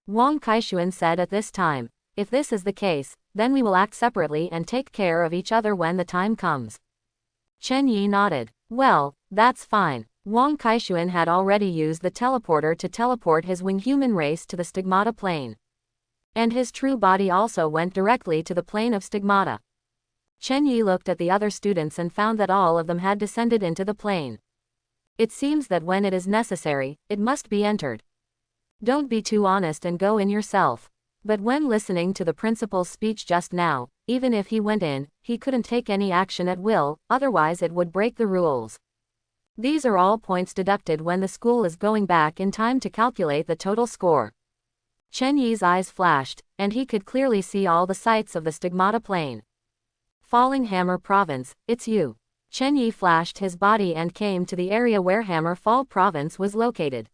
Wang Kaixuan said at this time, if this is the case, then we will act separately and take care of each other when the time comes. Chen Yi nodded. Well, that's fine. Wang Kaixuan had already used the teleporter to teleport his winged human race to the Stigmata plane. And his true body also went directly to the plane of Stigmata. Chen Yi looked at the other students and found that all of them had descended into the plane. It seems that when it is necessary, it must be entered. Don't be too honest and go in yourself. But when listening to the principal's speech just now, even if he went in, he couldn't take any action at will, otherwise it would break the rules. These are all points deducted when the school is going back in time to calculate the total score. Chen Yi's eyes flashed, and he could clearly see all the sights of the Stigmata plane. Falling Hammer Province, it's you. Chen Yi flashed his body and came to the area where Hammer Fall Province was located.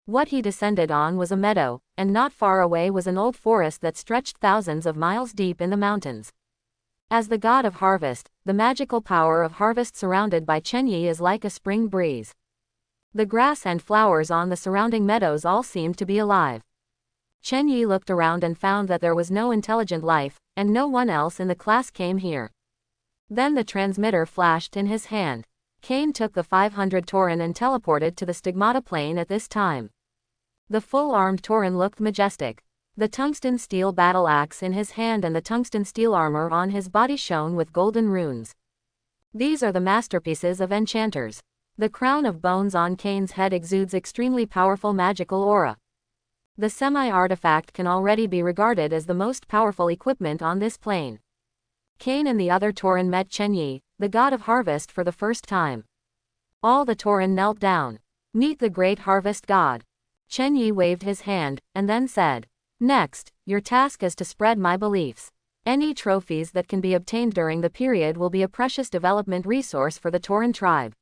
What he descended on was a meadow, and not far away was an old forest that stretched thousands of miles deep in the mountains. As the god of harvest, the magical power of harvest surrounded by Chen Yi is like a spring breeze. The grass and flowers on the surrounding meadows all seemed to be alive. Chen Yi looked around and found that there was no intelligent life, and no one else in the class came here. Then the transmitter flashed in his hand. Cain took the 500 Toren and teleported to the Stigmata plane at this time. The full-armed Toren looked majestic. The tungsten steel battle axe in his hand and the tungsten steel armor on his body shone with golden runes. These are the masterpieces of enchanters. The crown of bones on Cain's head exudes extremely powerful magical aura. The semi-artifact can already be regarded as the most powerful equipment on this plane. Cain and the other Toren met Chen Yi, the god of harvest for the first time. All the Toren knelt down. Meet the great harvest god. Chen Yi waved his hand, and then said, "Next, your task is to spread my beliefs. Any trophies that can be obtained during the period will be a precious development resource for the Toren tribe."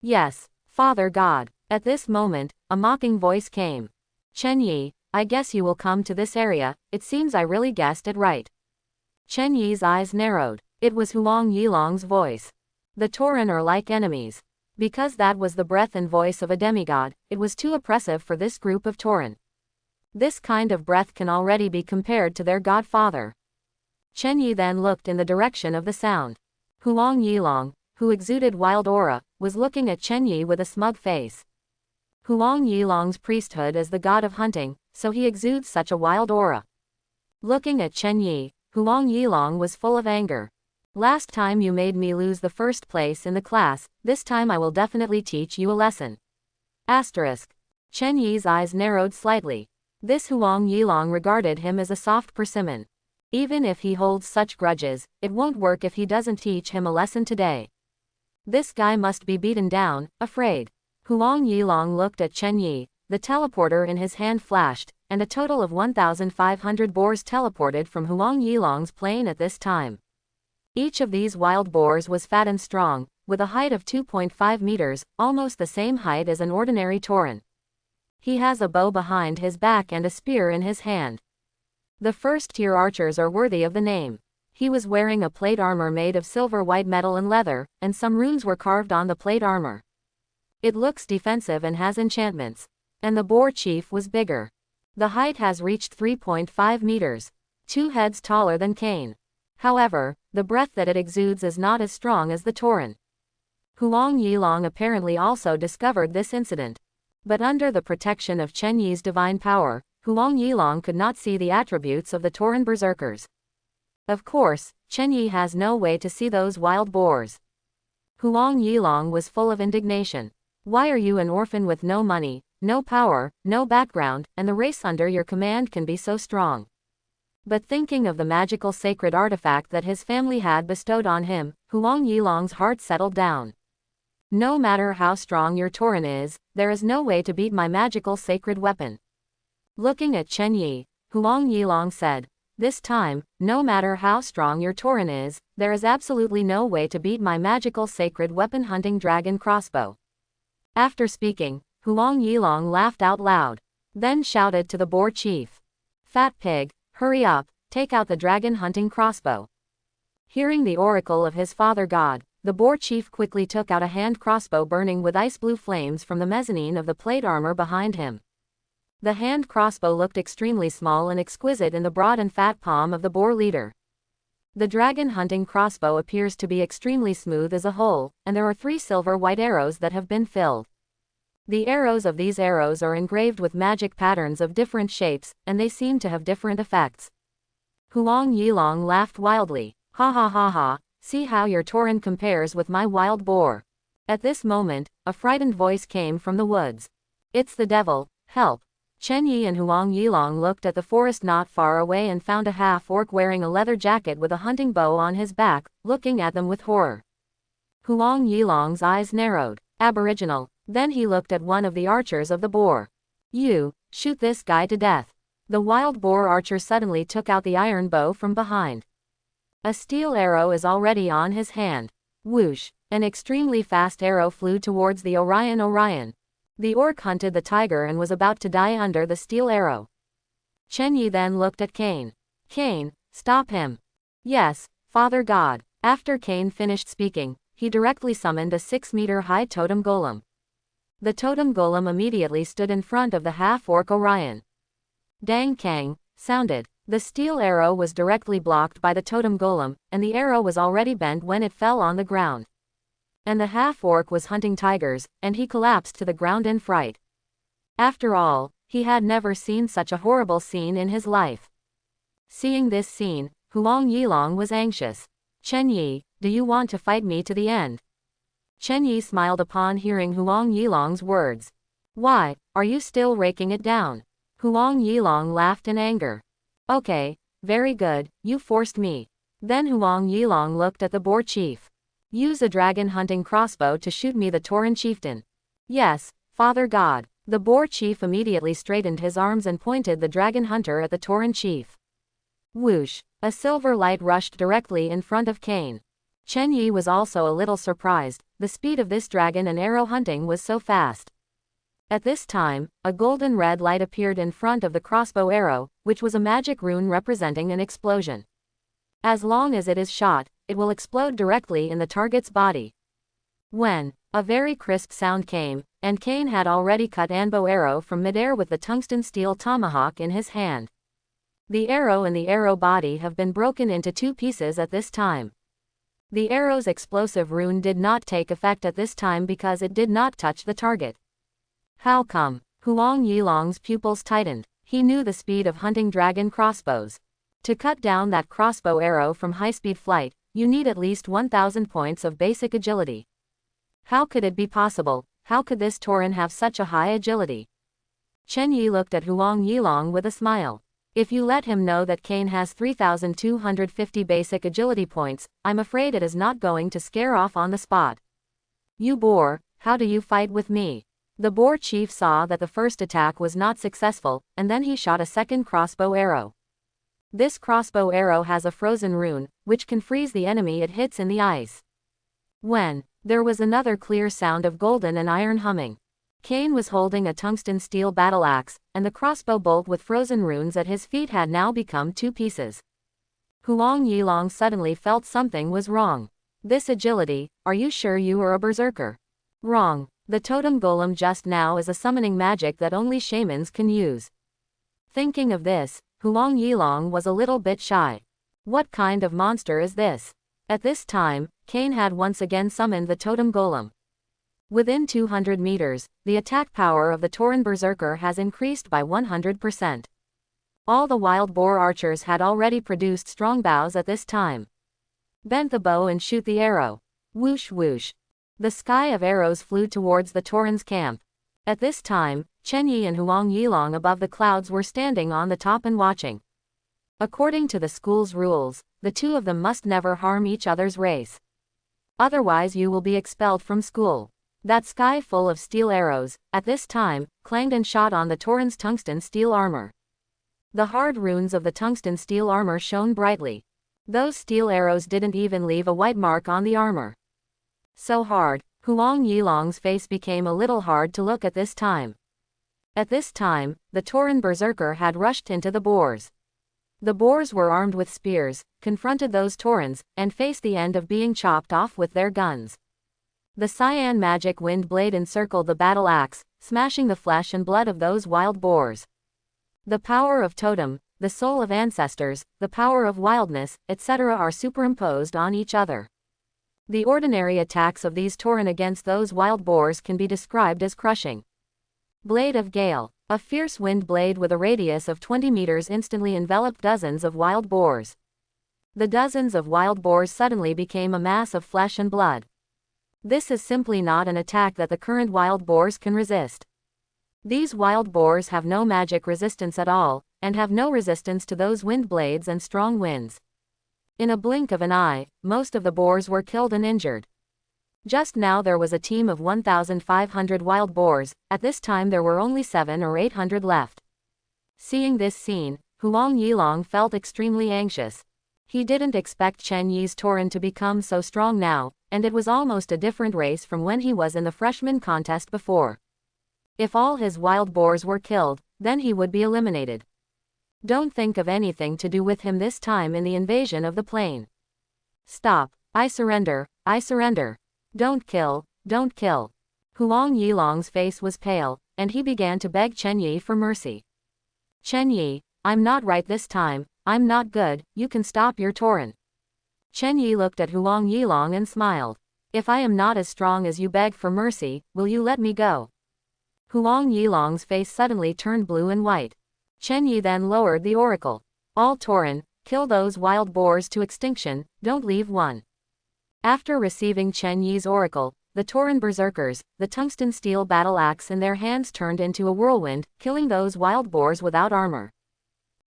"Yes, Father God." At this moment, a mocking voice came. "Chen Yi, I guess you will come to this area, it seems I really guessed it right." Chen Yi's eyes narrowed. It was Huang Yilong's voice. The Toren are like enemies. Because that was the breath and voice of a demigod, it was too oppressive for this group of Toren. This kind of breath can already be compared to their godfather. Chen Yi then looked in the direction of the sound. Huang Yilong, who exuded wild aura, was looking at Chen Yi with a smug face. Huang Yilong's priesthood is the god of hunting, so he exudes such a wild aura. Looking at Chen Yi, Huang Yilong was full of anger. "Last time you made me lose the first place in the class, this time I will definitely teach you a lesson." Asterisk. Chen Yi's eyes narrowed slightly. This Huang Yilong regarded him as a soft persimmon. Even if he holds such grudges, it won't work if he doesn't teach him a lesson today. This guy must be beaten down, afraid. Huang Yilong looked at Chen Yi, the teleporter in his hand flashed, and a total of 1,500 boars teleported from Huang Yilong's plane at this time. Each of these wild boars was fat and strong, with a height of 2.5 meters, almost the same height as an ordinary Toren. He has a bow behind his back and a spear in his hand. The first-tier archers are worthy of the name. He was wearing a plate armor made of silver white metal and leather, and some runes were carved on the plate armor. It looks defensive and has enchantments. And the boar chief was bigger. The height has reached 3.5 meters. 2 heads taller than Cain. However, the breath that it exudes is not as strong as the Toren. Huang Yilong apparently also discovered this incident. But under the protection of Chen Yi's divine power, Huang Yilong could not see the attributes of the Toren berserkers. Of course, Chen Yi has no way to see those wild boars. Huang Yilong was full of indignation. "Why are you an orphan with no money, no power, no background, and the race under your command can be so strong?" But thinking of the magical sacred artifact that his family had bestowed on him, Huang Yilong's heart settled down. "No matter how strong your Toren is, there is no way to beat my magical sacred weapon." Looking at Chen Yi, Huang Yilong said, "This time, no matter how strong your Toren is, there is absolutely no way to beat my magical sacred weapon hunting dragon crossbow." After speaking, Huang Yilong laughed out loud, then shouted to the boar chief, "Fat pig, hurry up, take out the dragon hunting crossbow." Hearing the oracle of his father god, the boar chief quickly took out a hand crossbow burning with ice blue flames from the mezzanine of the plate armor behind him. The hand crossbow looked extremely small and exquisite in the broad and fat palm of the boar leader. The dragon hunting crossbow appears to be extremely smooth as a whole, and there are 3 silver white arrows that have been filled. The arrows of these arrows are engraved with magic patterns of different shapes, and they seem to have different effects. Huang Yilong laughed wildly. "Ha ha ha ha, see how your Toren compares with my wild boar." At this moment, a frightened voice came from the woods. "It's the devil, help." Chen Yi and Huang Yilong looked at the forest not far away and found a half-orc wearing a leather jacket with a hunting bow on his back, looking at them with horror. Huang Yilong's eyes narrowed. Aboriginal. Then he looked at one of the archers of the boar. "You, shoot this guy to death." The wild boar archer suddenly took out the iron bow from behind. A steel arrow is already on his hand. Whoosh! An extremely fast arrow flew towards the Orion. The orc hunted the tiger and was about to die under the steel arrow. Chen Yi then looked at Cain. "Cain, stop him." "Yes, Father God." After Cain finished speaking, he directly summoned a 6-meter-high totem golem. The totem golem immediately stood in front of the half-orc Orion. "Dang Kang," sounded. The steel arrow was directly blocked by the totem golem, and the arrow was already bent when it fell on the ground. And the half-orc was hunting tigers, and he collapsed to the ground in fright. After all, he had never seen such a horrible scene in his life. Seeing this scene, Huang Yilong was anxious. "Chen Yi, do you want to fight me to the end?" Chen Yi smiled upon hearing Huang Yilong's words. "Why, are you still raking it down?" Huang Yilong laughed in anger. "Okay, very good, you forced me." Then Huang Yilong looked at the boar chief. Use a dragon hunting crossbow to shoot me, the Toren chieftain. Yes, Father God. The boar chief immediately straightened his arms and pointed the dragon hunter at the Toren chief. Whoosh! A silver light rushed directly in front of Cain. Chen Yi was also a little surprised. The speed of this dragon and arrow hunting was so fast. At this time, a golden red light appeared in front of the crossbow arrow, which was a magic rune representing an explosion. As long as it is shot, it will explode directly in the target's body. When a very crisp sound came, and Cain had already cut an bow arrow from midair with the tungsten steel tomahawk in his hand. The arrow and the arrow body have been broken into 2 pieces at this time. The arrow's explosive rune did not take effect at this time because it did not touch the target. How come? Huang Yong's pupils tightened. He knew the speed of hunting dragon crossbows. To cut down that crossbow arrow from high-speed flight, you need at least 1,000 points of basic agility. How could it be possible? How could this Toren have such a high agility? Chen Yi looked at Huang Yong with a smile. If you let him know that Cain has 3,250 basic agility points, I'm afraid it is not going to scare off on the spot. You boar, how do you fight with me? The boar chief saw that the first attack was not successful, and then he shot a second crossbow arrow. This crossbow arrow has a frozen rune, which can freeze the enemy it hits in the ice. When there was another clear sound of golden and iron humming. Cain was holding a tungsten steel battle axe, and the crossbow bolt with frozen runes at his feet had now become 2 pieces. Huang Yong suddenly felt something was wrong. This agility, are you sure you are a berserker? Wrong. The totem golem just now is a summoning magic that only shamans can use. Thinking of this, Huang Yong was a little bit shy. What kind of monster is this? At this time, Cain had once again summoned the totem golem. Within 200 meters, the attack power of the Toren berserker has increased by 100%. All the wild boar archers had already produced strong bows at this time. Bend the bow and shoot the arrow. Whoosh whoosh. The sky of arrows flew towards the Toren's camp. At this time, Chen Yi and Huang Yong above the clouds were standing on the top and watching. According to the school's rules, the 2 of them must never harm each other's race. Otherwise you will be expelled from school. That sky full of steel arrows, at this time, clanged and shot on the Toren's tungsten steel armor. The hard runes of the tungsten steel armor shone brightly. Those steel arrows didn't even leave a white mark on the armor. So hard, Huang Yong's face became a little hard to look at this time. At this time, the Toren berserker had rushed into the boars. The boars were armed with spears, confronted those Torens, and faced the end of being chopped off with their guns. The cyan magic wind blade encircled the battle axe, smashing the flesh and blood of those wild boars. The power of totem, the soul of ancestors, the power of wildness, etc. are superimposed on each other. The ordinary attacks of these Toren against those wild boars can be described as crushing. Blade of Gale. A fierce wind blade with a radius of 20 meters instantly enveloped dozens of wild boars. The dozens of wild boars suddenly became a mass of flesh and blood. This is simply not an attack that the current wild boars can resist. These wild boars have no magic resistance at all, and have no resistance to those wind blades and strong winds. In a blink of an eye, most of the boars were killed and injured. Just now there was a team of 1,500 wild boars, at this time there were only 700 or 800 left. Seeing this scene, Huang Yong felt extremely anxious. He didn't expect Chen Yi's Toren to become so strong now, and it was almost a different race from when he was in the freshman contest before. If all his wild boars were killed, then he would be eliminated. Don't think of anything to do with him this time in the invasion of the plain. Stop. I surrender, I surrender. Don't kill, don't kill. Huang Yong's face was pale, and he began to beg Chen Yi for mercy. Chen Yi, I'm not right this time, I'm not good, you can stop your Toren. Chen Yi looked at Huang Yong and smiled. If I am not as strong as you beg for mercy, will you let me go? Huang Yong's face suddenly turned blue and white. Chen Yi then lowered the oracle. All Toren, kill those wild boars to extinction, don't leave one. After receiving Chen Yi's oracle, the Toren berserkers, the tungsten steel battle axe in their hands turned into a whirlwind, killing those wild boars without armor.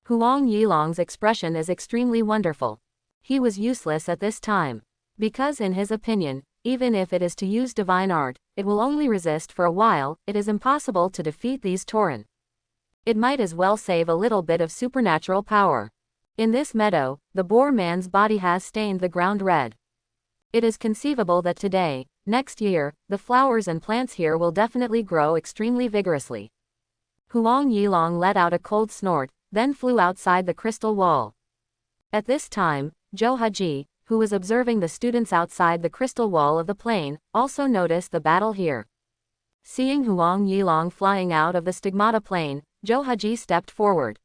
Huang Yong's expression is extremely wonderful. He was useless at this time. Because in his opinion, even if it is to use divine art, it will only resist for a while. It is impossible to defeat these Toren. It might as well save a little bit of supernatural power. In this meadow, the boar man's body has stained the ground red. It is conceivable that today, next year, the flowers and plants here will definitely grow extremely vigorously. Huang Yong let out a cold snort, then flew outside the crystal wall. At this time, Zhou Haji, who was observing the students outside the crystal wall of the plain, also noticed the battle here. Seeing Huang Yong flying out of the Stigmata plain, Zhou Haji stepped forward.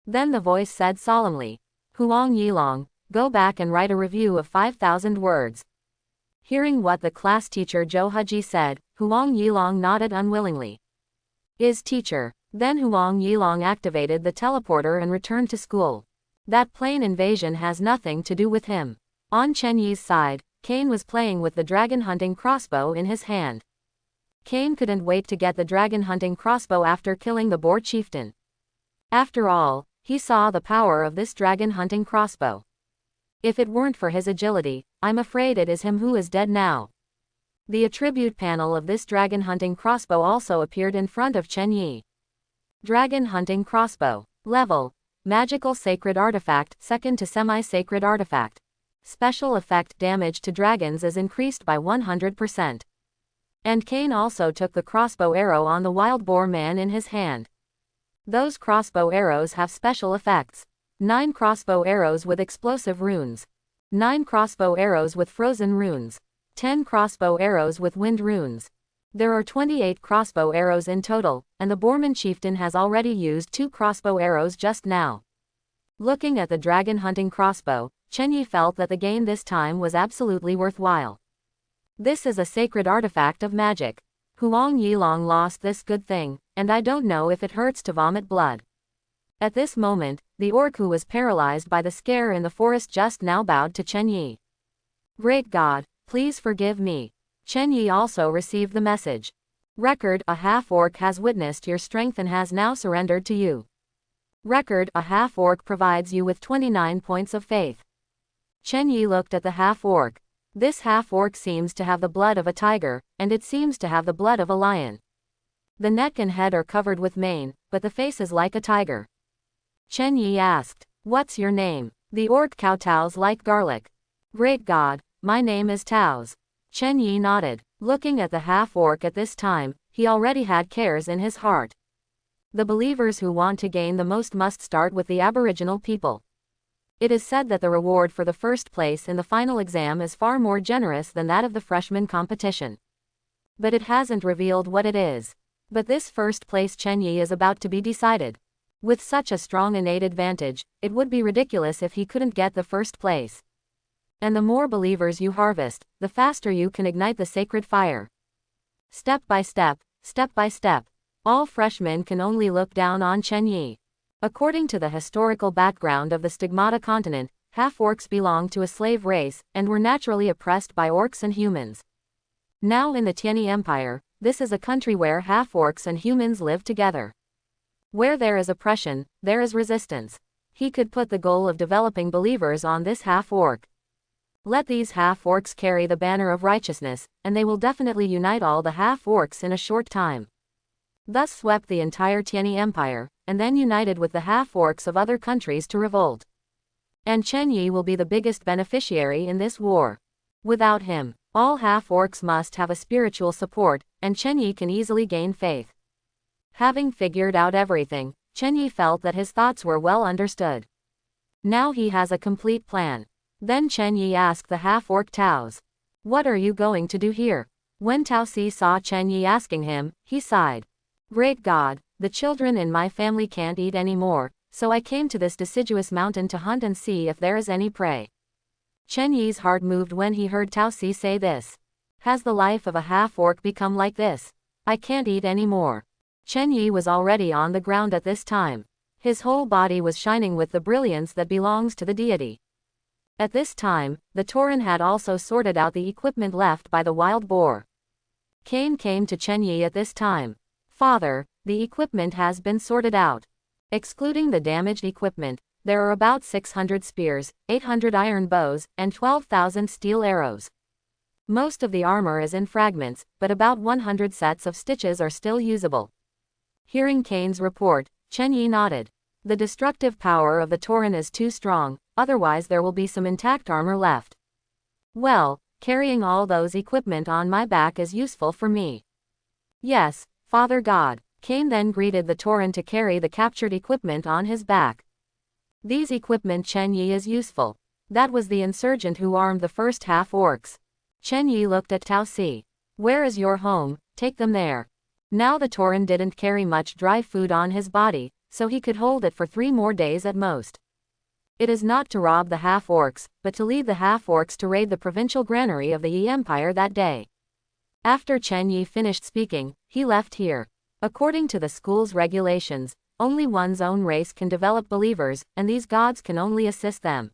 Then the voice said solemnly, "Huang Yong, go back and write a review of 5,000 words." Hearing what the class teacher Zhou Haji said, Huang Yong nodded unwillingly. "Is teacher." Then Huang Yong activated the teleporter and returned to school. That plain invasion has nothing to do with him. On Chen Yi's side, Cain was playing with the dragon hunting crossbow in his hand. Cain couldn't wait to get the dragon hunting crossbow after killing the boar chieftain. After all, he saw the power of this dragon hunting crossbow. If it weren't for his agility, I'm afraid it is him who is dead now. The attribute panel of this dragon hunting crossbow also appeared in front of Chen Yi. Dragon hunting crossbow. Level: Magical Sacred Artifact, second to Semi-Sacred Artifact. Special effect: damage to dragons is increased by 100%. And Cain also took the crossbow arrow on the wild boar man in his hand. Those crossbow arrows have special effects. 9 crossbow arrows with explosive runes. 9 crossbow arrows with frozen runes. 10 crossbow arrows with wind runes. There are 28 crossbow arrows in total, and the Boarman chieftain has already used 2 crossbow arrows just now. Looking at the dragon hunting crossbow, Chen Yi felt that the gain this time was absolutely worthwhile. This is a sacred artifact of magic. Huang Yong lost this good thing, and I don't know if it hurts to vomit blood. At this moment, the orc who was paralyzed by the scare in the forest just now bowed to Chen Yi. "Great God, please forgive me." Chen Yi also received the message. Record: a half-orc has witnessed your strength and has now surrendered to you. Record: a half-orc provides you with 29 points of faith. Chen Yi looked at the half-orc. This half-orc seems to have the blood of a tiger, and it seems to have the blood of a lion. The neck and head are covered with mane, but the face is like a tiger. Chen Yi asked, "What's your name?" The orc kowtows like garlic. "Great God, my name is Taos." Chen Yi nodded. Looking at the half-orc at this time, he already had cares in his heart. The believers who want to gain the most must start with the Aboriginal people. It is said that the reward for the first place in the final exam is far more generous than that of the freshman competition. But it hasn't revealed what it is. But this first place Chen Yi is about to be decided. With such a strong innate advantage, it would be ridiculous if he couldn't get the first place. And the more believers you harvest, the faster you can ignite the sacred fire. Step by step, all freshmen can only look down on Chen Yi. According to the historical background of the Stigmata continent, half-orcs belonged to a slave race, and were naturally oppressed by orcs and humans. Now in the Tianyi Empire, this is a country where half-orcs and humans live together. Where there is oppression, there is resistance. He could put the goal of developing believers on this half-orc. Let these half-orcs carry the banner of righteousness, and they will definitely unite all the half-orcs in a short time. Thus swept the entire Tianyi Empire, and then united with the half-orcs of other countries to revolt. And Chen Yi will be the biggest beneficiary in this war. Without him, all half-orcs must have a spiritual support, and Chen Yi can easily gain faith. Having figured out everything, Chen Yi felt that his thoughts were well understood. Now he has a complete plan. Then Chen Yi asked the half-orc Taos, "What are you going to do here?" When Tao Si saw Chen Yi asking him, he sighed. "Great God, the children in my family can't eat anymore, so I came to this deciduous mountain to hunt and see if there is any prey." Chen Yi's heart moved when he heard Tao Si say this. Has the life of a half-orc become like this? I can't eat anymore. Chen Yi was already on the ground at this time. His whole body was shining with the brilliance that belongs to the deity. At this time, the Toren had also sorted out the equipment left by the wild boar. Cain came to Chen Yi at this time. "Father, the equipment has been sorted out. Excluding the damaged equipment, there are about 600 spears, 800 iron bows, and 12,000 steel arrows. Most of the armor is in fragments, but about 100 sets of stitches are still usable. Hearing Cain's report, Chen Yi nodded. The destructive power of the Toren is too strong, otherwise there will be some intact armor left. Well, carrying all those equipment on my back is useful for me. Yes, Father God. Cain then greeted the Toren to carry the captured equipment on his back. These equipment Chen Yi is useful. That was the insurgent who armed the first half-orcs. Chen Yi looked at Tao Si. Where is your home? Take them there. Now the Toren didn't carry much dry food on his body, so he could hold it for 3 more days at most. It is not to rob the half-orcs, but to lead the half-orcs to raid the provincial granary of the Yi Empire that day. After Chen Yi finished speaking, he left here. According to the school's regulations, only one's own race can develop believers, and these gods can only assist them.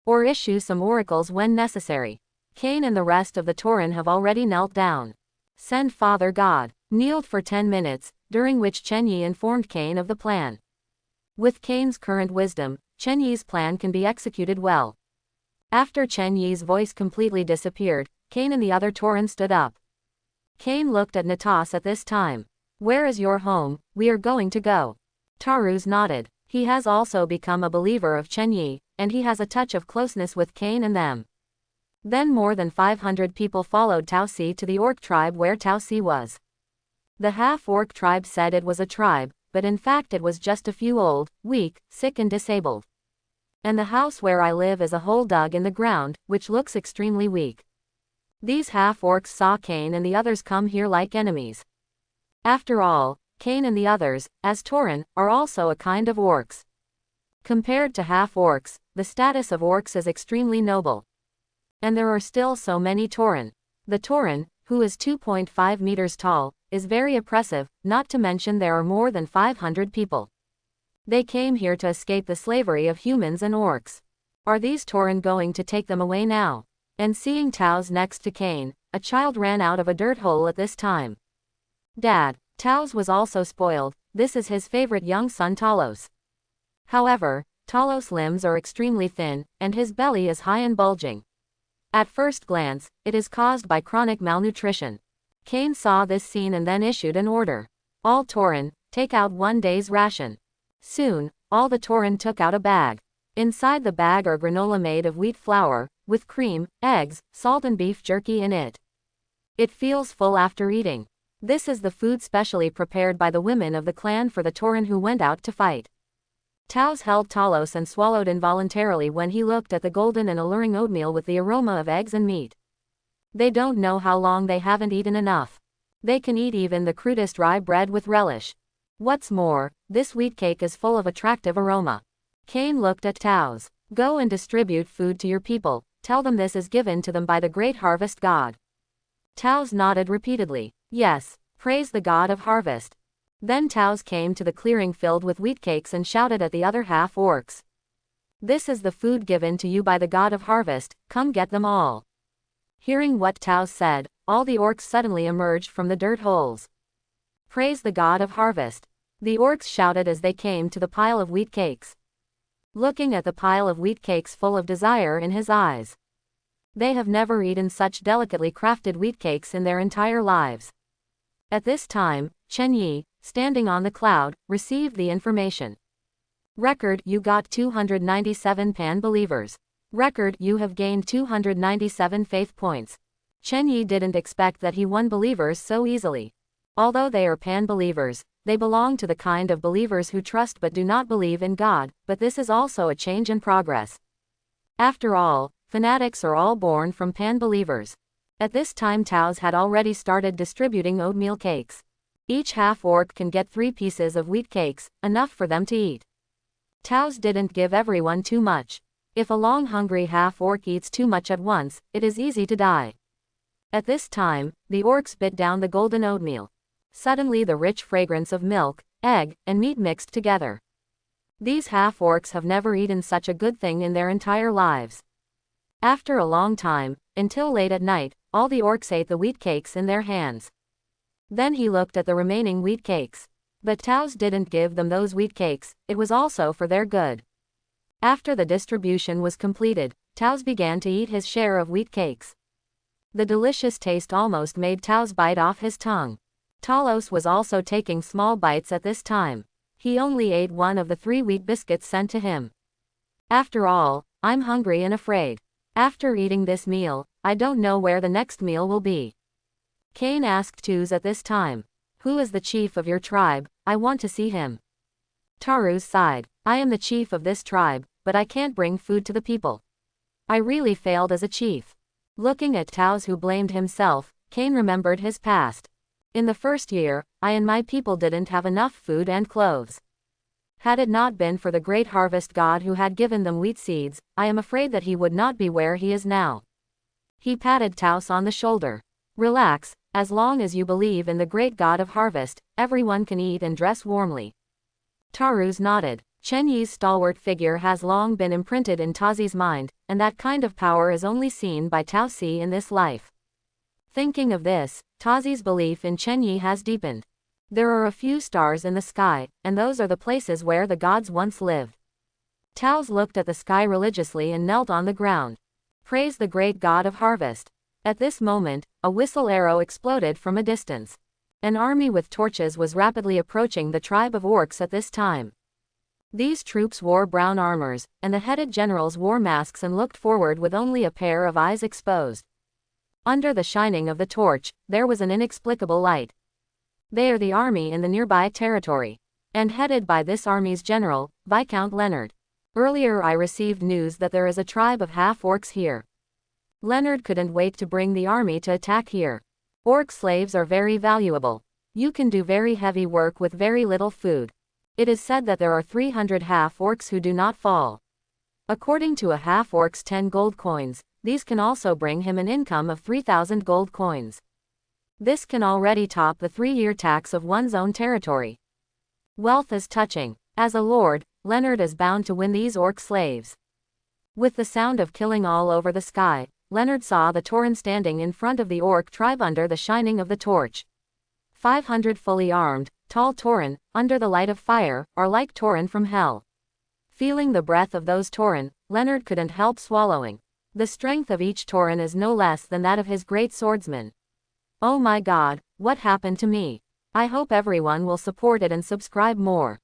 Or issue some oracles when necessary. Cain and the rest of the Toren have already knelt down. Send Father God. Kneeled for 10 minutes, during which Chen Yi informed Cain of the plan. With Cain's current wisdom, Chen Yi's plan can be executed well. After Chen Yi's voice completely disappeared, Cain and the other Toren stood up. Cain looked at Natas at this time. Where is your home? We are going to go. Tarus nodded. He has also become a believer of Chen Yi, and he has a touch of closeness with Cain and them. Then more than 500 people followed Tao Si to the orc tribe where Tao Si was. The half-orc tribe said it was a tribe, but in fact it was just a few old, weak, sick and disabled. And the house where I live is a hole dug in the ground, which looks extremely weak. These half-orcs saw Cain and the others come here like enemies. After all, Cain and the others, as Toren, are also a kind of orcs. Compared to half-orcs, the status of orcs is extremely noble. And there are still so many Toren. The Toren, who is 2.5 meters tall, is very oppressive, not to mention there are more than 500 people. They came here to escape the slavery of humans and orcs. Are these Toren going to take them away now? And seeing Taos next to Cain, a child ran out of a dirt hole at this time. Dad, Taos was also spoiled, this is his favorite young son Talos. However, Talos' limbs are extremely thin, and his belly is high and bulging. At first glance, it is caused by chronic malnutrition. Cain saw this scene and then issued an order. All Toren, take out 1 day's ration. Soon, all the Toren took out a bag. Inside the bag are granola made of wheat flour, with cream, eggs, salt and beef jerky in it. It feels full after eating. This is the food specially prepared by the women of the clan for the Toren who went out to fight. Taos held Talos and swallowed involuntarily when he looked at the golden and alluring oatmeal with the aroma of eggs and meat. They don't know how long they haven't eaten enough. They can eat even the crudest rye bread with relish. What's more, this wheat cake is full of attractive aroma. Cain looked at Taos. Go and distribute food to your people, tell them this is given to them by the great harvest god. Taos nodded repeatedly. Yes, praise the god of harvest. Then Taos came to the clearing filled with wheat cakes and shouted at the other half-orcs. This is the food given to you by the god of harvest, come get them all. Hearing what Taos said, all the orcs suddenly emerged from the dirt holes. Praise the god of harvest. The orcs shouted as they came to the pile of wheat cakes. Looking at the pile of wheat cakes full of desire in his eyes. They have never eaten such delicately crafted wheat cakes in their entire lives. At this time, Chen Yi, standing on the cloud, received the information. Record, you got 297 pan-believers. Record, you have gained 297 faith points. Chen Yi didn't expect that he won believers so easily. Although they are pan-believers, they belong to the kind of believers who trust but do not believe in God, but this is also a change in progress. After all, fanatics are all born from pan-believers. At this time Taos had already started distributing oatmeal cakes. Each half-orc can get 3 pieces of wheat cakes, enough for them to eat. Taos didn't give everyone too much. If a long-hungry half-orc eats too much at once, it is easy to die. At this time, the orcs bit down the golden oatmeal. Suddenly the rich fragrance of milk, egg, and meat mixed together. These half-orcs have never eaten such a good thing in their entire lives. After a long time, until late at night, all the orcs ate the wheat cakes in their hands. Then he looked at the remaining wheat cakes. But Taos didn't give them those wheat cakes, it was also for their good. After the distribution was completed, Taos began to eat his share of wheat cakes. The delicious taste almost made Taos bite off his tongue. Talos was also taking small bites at this time. He only ate one of the 3 wheat biscuits sent to him. After all, I'm hungry and afraid. After eating this meal, I don't know where the next meal will be. Cain asked Taos at this time. Who is the chief of your tribe? I want to see him. Taurus sighed. I am the chief of this tribe, but I can't bring food to the people. I really failed as a chief. Looking at Taos, who blamed himself, Cain remembered his past. In the first year, I and my people didn't have enough food and clothes. Had it not been for the great harvest god who had given them wheat seeds, I am afraid that he would not be where he is now. He patted Taos on the shoulder. Relax, as long as you believe in the great god of harvest, everyone can eat and dress warmly. Taurus nodded. Chen Yi's stalwart figure has long been imprinted in Tazi's mind, and that kind of power is only seen by Tao Si in this life. Thinking of this, Tazi's belief in Chen Yi has deepened. There are a few stars in the sky, and those are the places where the gods once lived. Taos looked at the sky religiously and knelt on the ground. Praise the great god of harvest. At this moment, a whistle arrow exploded from a distance. An army with torches was rapidly approaching the tribe of orcs at this time. These troops wore brown armors, and the headed generals wore masks and looked forward with only a pair of eyes exposed. Under the shining of the torch, there was an inexplicable light. They are the army in the nearby territory, and headed by this army's general, Viscount Leonard. Earlier I received news that there is a tribe of half-orcs here. Leonard couldn't wait to bring the army to attack here. Orc slaves are very valuable. You can do very heavy work with very little food. It is said that there are 300 half-orcs who do not fall. According to a half-orc's 10 gold coins, these can also bring him an income of 3,000 gold coins. This can already top the 3-year tax of one's own territory. Wealth is touching. As a lord, Leonard is bound to win these orc slaves. With the sound of killing all over the sky, Leonard saw the Toren standing in front of the orc tribe under the shining of the torch. 500 fully armed, tall Toren, under the light of fire, are like Toren from hell. Feeling the breath of those Toren, Leonard couldn't help swallowing. The strength of each Toren is no less than that of his great swordsman. Oh my god, what happened to me? I hope everyone will support it and subscribe more.